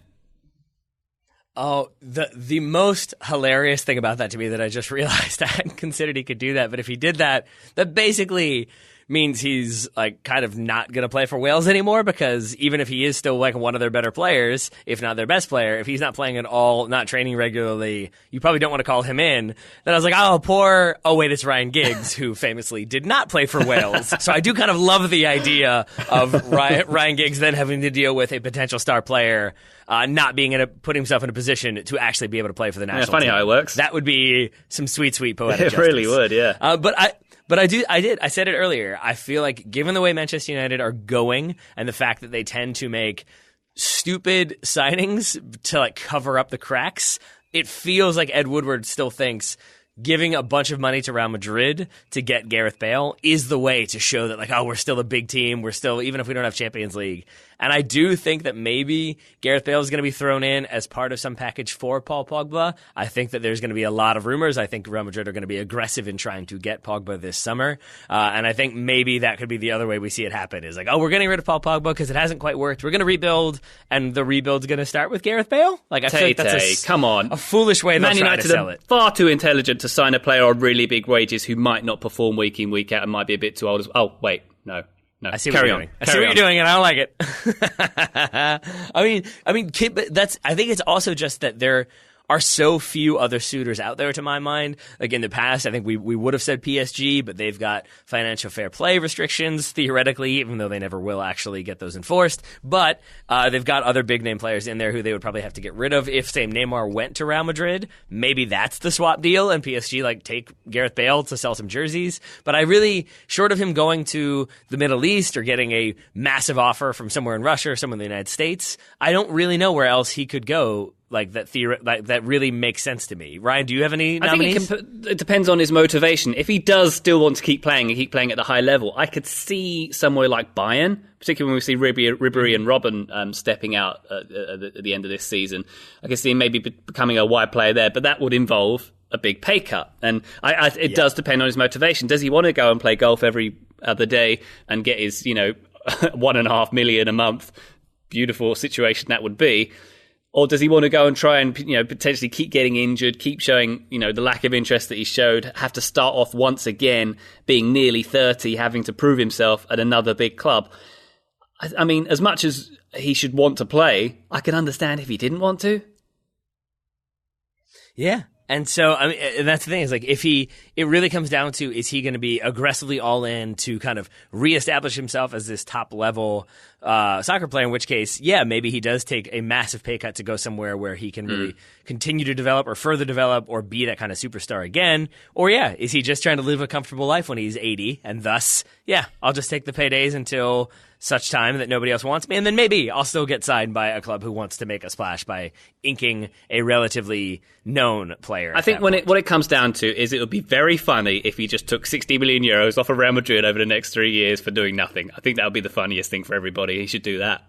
Oh, the most hilarious thing about that to me that I just realized, I hadn't considered he could do that, but if he did that, that basically means he's kind of not going to play for Wales anymore, because even if he is still one of their better players, if not their best player, if he's not playing at all, not training regularly, you probably don't want to call him in. Then I was like, it's Ryan Giggs, who famously did not play for Wales. So I do kind of love the idea of Ryan Giggs then having to deal with a potential star player not being able to put himself in a position to actually be able to play for the national team. Funny how it works. That would be some sweet, sweet poetic justice. It really would, yeah. But I said it earlier. I feel like given the way Manchester United are going and the fact that they tend to make stupid signings to cover up the cracks, it feels like Ed Woodward still thinks giving a bunch of money to Real Madrid to get Gareth Bale is the way to show that we're still a big team. We're still, even if we don't have Champions League. And I do think that maybe Gareth Bale is going to be thrown in as part of some package for Paul Pogba. I think that there's going to be a lot of rumors. I think Real Madrid are going to be aggressive in trying to get Pogba this summer. And I think maybe that could be the other way we see it happen is we're getting rid of Paul Pogba because it hasn't quite worked. We're going to rebuild, and the rebuild's going to start with Gareth Bale. I feel like that's come on. A foolish way they'll try to sell it. Far too intelligent to sign a player on really big wages who might not perform week in, week out and might be a bit too old. No. I see what you're doing. I see what you're doing, and I don't like it. I think it's also just that there are so few other suitors out there, to my mind. In the past, I think we would have said PSG, but they've got financial fair play restrictions, theoretically, even though they never will actually get those enforced. But they've got other big-name players in there who they would probably have to get rid of. If, say, Neymar went to Real Madrid, maybe that's the swap deal, and PSG, take Gareth Bale to sell some jerseys. But I really, short of him going to the Middle East or getting a massive offer from somewhere in Russia or somewhere in the United States, I don't really know where else he could go that really makes sense to me. Ryan, do you have any nominees? I think it depends on his motivation. If he does still want to keep playing and keep playing at the high level, I could see somewhere like Bayern, particularly when we see Ribéry and Robben stepping out at the end of this season. I could see him maybe becoming a wide player there, but that would involve a big pay cut. And it does depend on his motivation. Does he want to go and play golf every other day and get his, $1.5 million a month? Beautiful situation that would be. Or does he want to go and try and, potentially keep getting injured, keep showing, the lack of interest that he showed, have to start off once again, being nearly 30, having to prove himself at another big club? As much as he should want to play, I can understand if he didn't want to. Yeah. And so, I mean, and that's the thing is like, it really comes down to, is he going to be aggressively all in to kind of reestablish himself as this top level soccer player, in which case, yeah, maybe he does take a massive pay cut to go somewhere where he can really continue to develop or further develop or be that kind of superstar again. Or yeah, is he just trying to live a comfortable life when he's 80 and thus, yeah, I'll just take the paydays until such time that nobody else wants me, and then maybe I'll still get signed by a club who wants to make a splash by inking a relatively known player. I think what it comes down to is it would be very funny if he just took 60 million euros off of Real Madrid over the next 3 years for doing nothing. I think that would be the funniest thing for everybody. He should do that.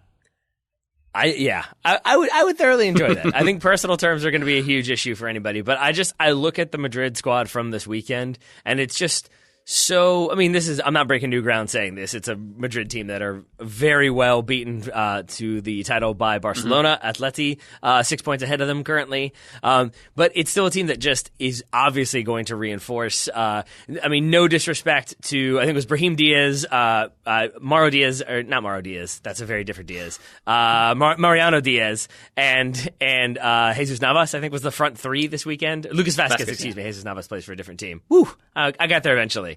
I would thoroughly enjoy that. I think personal terms are going to be a huge issue for anybody, but I look at the Madrid squad from this weekend, and it's just so, I mean, I'm not breaking new ground saying this. It's a Madrid team that are very well beaten to the title by Barcelona. Atleti, 6 points ahead of them currently. But it's still a team that just is obviously going to reinforce. I mean, no disrespect to, I think it was Brahim Diaz, Mauro Diaz, or not Mauro Diaz. That's a very different Diaz. Mariano Diaz and Jesus Navas, I think, was the front three this weekend. Lucas Vasquez, excuse me. Jesus Navas plays for a different team. Woo! I got there eventually.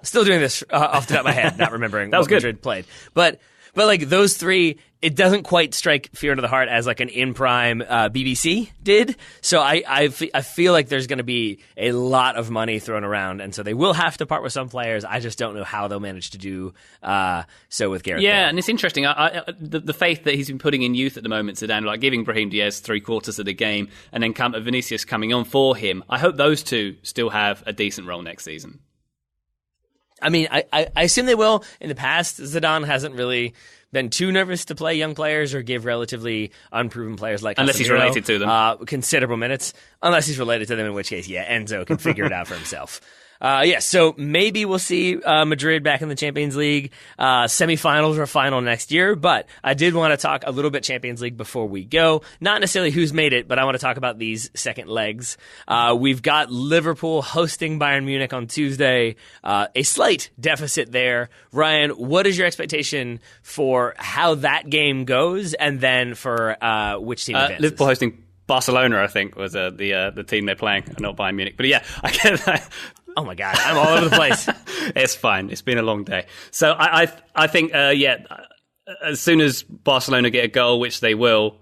Still doing this off the top of my head, not remembering what Madrid played. But like those three, it doesn't quite strike fear into the heart as like an in-prime BBC did. So I feel like there's going to be a lot of money thrown around, and so they will have to part with some players. I just don't know how they'll manage to do so with Gareth Bale. And it's interesting. The faith that he's been putting in youth at the moment, Zidane, like giving Brahim Diaz 3/4 of the game, and then Vinicius coming on for him. I hope those two still have a decent role next season. I mean, I assume they will. In the past, Zidane hasn't really been too nervous to play young players or give relatively unproven players like unless he's related to them considerable minutes. Unless he's related to them, in which case, yeah, Enzo can figure it out for himself. So maybe we'll see Madrid back in the Champions League semifinals or final next year. But I did want to talk a little bit Champions League before we go. Not necessarily who's made it, but I want to talk about these second legs. We've got Liverpool hosting Bayern Munich on Tuesday. A slight deficit there. Ryan, what is your expectation for how that game goes, and then for which team advances? Liverpool hosting Barcelona, I think, was the team they're playing, not Bayern Munich. But yeah, I get that. Oh my God, I'm all over the place. It's fine. It's been a long day. So I think, as soon as Barcelona get a goal, which they will,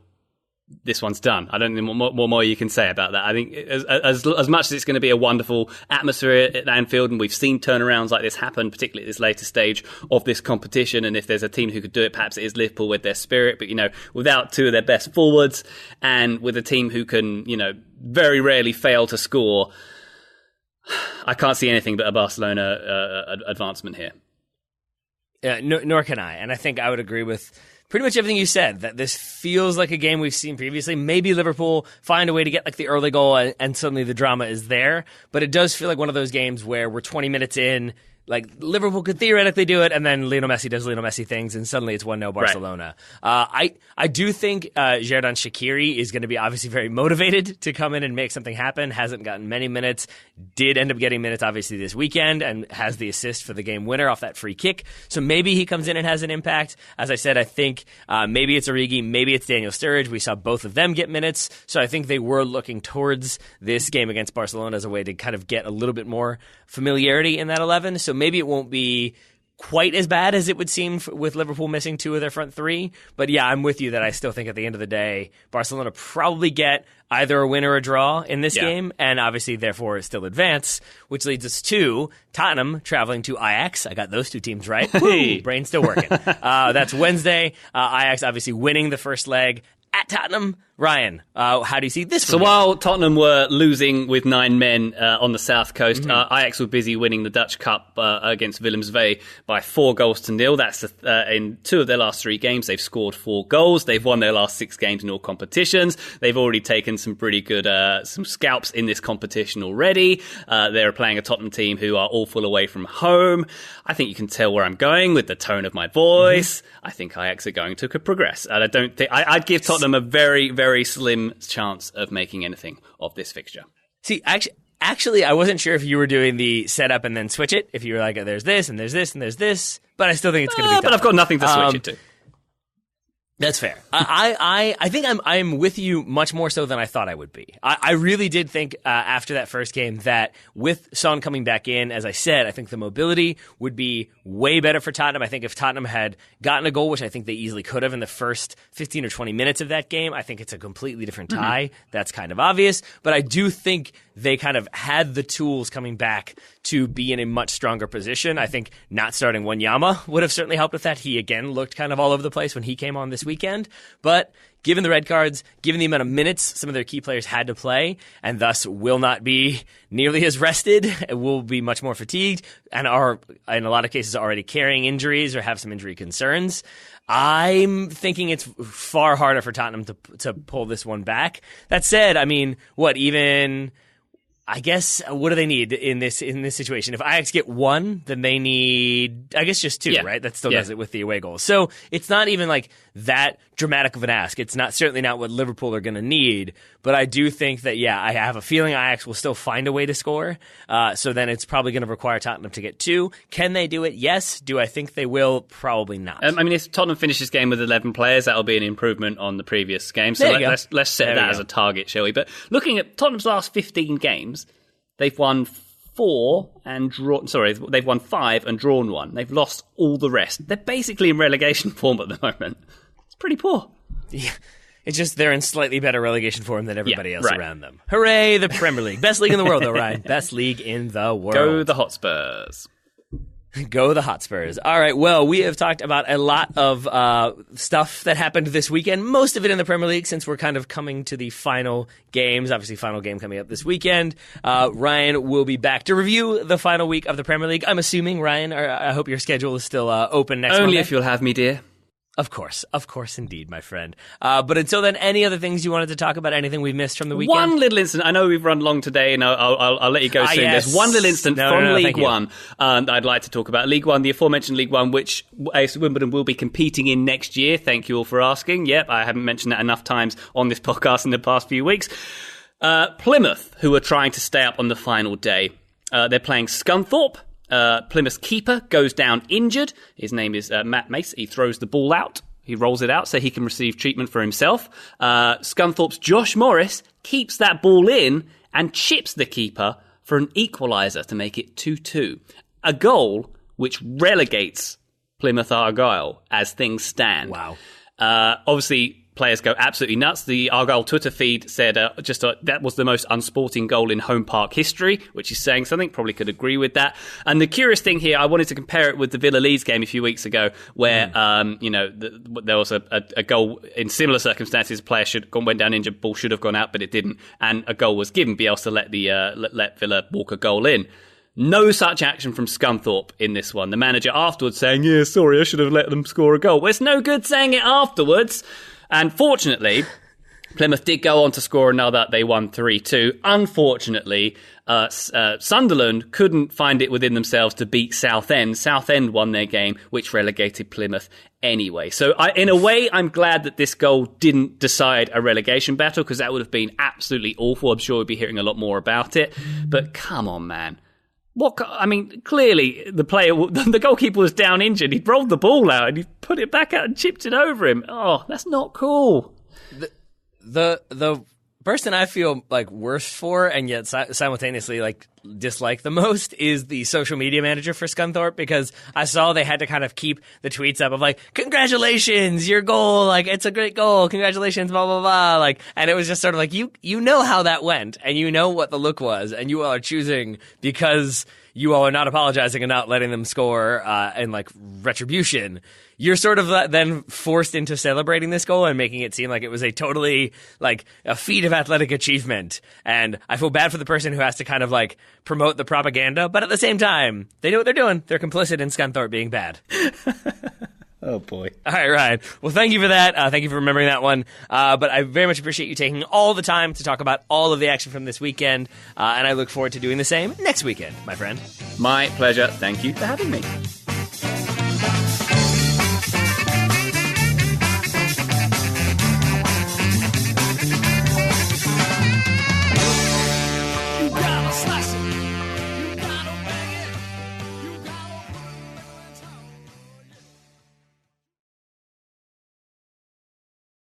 this one's done. I don't know what more you can say about that. I think as much as it's going to be a wonderful atmosphere at Anfield, and we've seen turnarounds like this happen, particularly at this later stage of this competition, and if there's a team who could do it, perhaps it is Liverpool with their spirit, but, without two of their best forwards, and with a team who can, very rarely fail to score, I can't see anything but a Barcelona advancement here. Nor can I. And I think I would agree with pretty much everything you said, that this feels like a game we've seen previously. Maybe Liverpool find a way to get like the early goal and suddenly the drama is there. But it does feel like one of those games where we're 20 minutes in, like Liverpool could theoretically do it, and then Lionel Messi does Lionel Messi things, and suddenly it's 1-0 Barcelona. Right. I do think Xherdan Shaqiri is going to be obviously very motivated to come in and make something happen. Hasn't gotten many minutes. Did end up getting minutes obviously this weekend, and has the assist for the game winner off that free kick. So maybe he comes in and has an impact. As I said, I think maybe it's Origi, maybe it's Daniel Sturridge. We saw both of them get minutes, so I think they were looking towards this game against Barcelona as a way to kind of get a little bit more familiarity in that 11. So maybe it won't be quite as bad as it would seem with Liverpool missing two of their front three. But yeah, I'm with you that I still think at the end of the day, Barcelona probably get either a win or a draw in this game, and obviously therefore still advance, which leads us to Tottenham traveling to Ajax. I got those two teams right. Woo, brain still working. That's Wednesday. Ajax obviously winning the first leg at Tottenham. Ryan, how do you see this? So while Tottenham were losing with 9 men on the south coast, Ajax were busy winning the Dutch Cup against Willem-Twee by 4-0. That's in 2 of their last 3 games. They've scored 4 goals. They've won their last 6 games in all competitions. They've already taken some pretty good some scalps in this competition already. They're playing a Tottenham team who are awful away from home. I think you can tell where I'm going with the tone of my voice. I think Ajax are going to progress. And I don't think I'd give Tottenham a very, very slim chance of making anything of this fixture. See, actually, I wasn't sure if you were doing the setup and then switch it. If you were like, there's this and there's this and there's this, but I still think it's going to be tough. But I've got nothing to switch it to. That's fair. I think I'm with you much more so than I thought I would be. I really did think after that first game that with Son coming back in, as I said, I think the mobility would be way better for Tottenham. I think if Tottenham had gotten a goal, which I think they easily could have in the first 15 or 20 minutes of that game, I think it's a completely different tie. Mm-hmm. That's kind of obvious. But I do think they kind of had the tools coming back to be in a much stronger position. I think not starting Wanyama would have certainly helped with that. He, again, looked kind of all over the place when he came on this weekend. But given the red cards, given the amount of minutes some of their key players had to play, and thus will not be nearly as rested, will be much more fatigued, and are, in a lot of cases, already carrying injuries or have some injury concerns, I'm thinking it's far harder for Tottenham to pull this one back. That said, I mean, I guess, what do they need in this situation? If Ajax get one, then they need, I guess, just two, right? That still does it with the away goals. So it's not even like that dramatic of an ask. It's certainly not what Liverpool are going to need. But I do think that, I have a feeling Ajax will still find a way to score. So then it's probably going to require Tottenham to get two. Can they do it? Yes. Do I think they will? Probably not. I mean, if Tottenham finishes this game with 11 players, that'll be an improvement on the previous game. So let's set that as a target, shall we? But looking at Tottenham's last 15 games, they've won 4 and drawn. Sorry, they've won 5 and drawn 1. They've lost all the rest. They're basically in relegation form at the moment. It's pretty poor. Yeah. It's just they're in slightly better relegation form than everybody else around them. Hooray, the Premier League. Best league in the world, though, Ryan. Best league in the world. Go the Hotspurs. Go the Hotspurs. All right, well, we have talked about a lot of stuff that happened this weekend, most of it in the Premier League, since we're kind of coming to the final games. Obviously, final game coming up this weekend. Ryan will be back to review the final week of the Premier League. I'm assuming, Ryan, I hope your schedule is still open next Monday. Only if you'll have me, dear. Of course indeed, my friend. But until then, any other things you wanted to talk about? Anything we missed from the weekend? One little incident. I know we've run long today, and I'll let you go soon. Yes. There's one little incident from League One I'd like to talk about. League One, the aforementioned League One, which AFC Wimbledon will be competing in next year. Thank you all for asking. Yep, I haven't mentioned that enough times on this podcast in the past few weeks. Plymouth, who are trying to stay up on the final day, they're playing Scunthorpe. Plymouth's keeper goes down injured. His name is Matt Mace. He throws the ball out. He rolls it out so he can receive treatment for himself. Scunthorpe's Josh Morris keeps that ball in and chips the keeper for an equaliser to make it 2-2. A goal which relegates Plymouth Argyle as things stand. Wow. Obviously, players go absolutely nuts. The Argyle Twitter feed said that was the most unsporting goal in home park history, which is saying something. Probably could agree with that. And the curious thing here, I wanted to compare it with the Villa Leeds game a few weeks ago, where there was a goal in similar circumstances. A player went down injured, ball should have gone out, but it didn't, and a goal was given. Bielsa let Villa walk a goal in. No such action from Scunthorpe in this one. The manager afterwards saying, "Yeah, sorry, I should have let them score a goal." Well, it's no good saying it afterwards. And fortunately, Plymouth did go on to score another. They won 3-2. Unfortunately, Sunderland couldn't find it within themselves to beat Southend. Southend won their game, which relegated Plymouth anyway. So in a way, I'm glad that this goal didn't decide a relegation battle, because that would have been absolutely awful. I'm sure we'll be hearing a lot more about it. But come on, man. Clearly the goalkeeper was down injured. He rolled the ball out and he put it back out and chipped it over him. Oh, that's not cool. The person I feel worst for and yet simultaneously dislike the most is the social media manager for Scunthorpe, because I saw they had to kind of keep the tweets up of congratulations, your goal, it's a great goal, congratulations, blah blah blah, and it was just sort of you know how that went, and you know what the look was, and you all are choosing, because you all are not apologizing and not letting them score in retribution. You're sort of then forced into celebrating this goal and making it seem like it was a totally a feat of athletic achievement. And I feel bad for the person who has to kind of promote the propaganda, but at the same time, they know what they're doing. They're complicit in Scunthorpe being bad. Oh, boy. All right, Ryan. Well, thank you for that. Thank you for remembering that one. But I very much appreciate you taking all the time to talk about all of the action from this weekend. And I look forward to doing the same next weekend, my friend. My pleasure. Thank you for having me.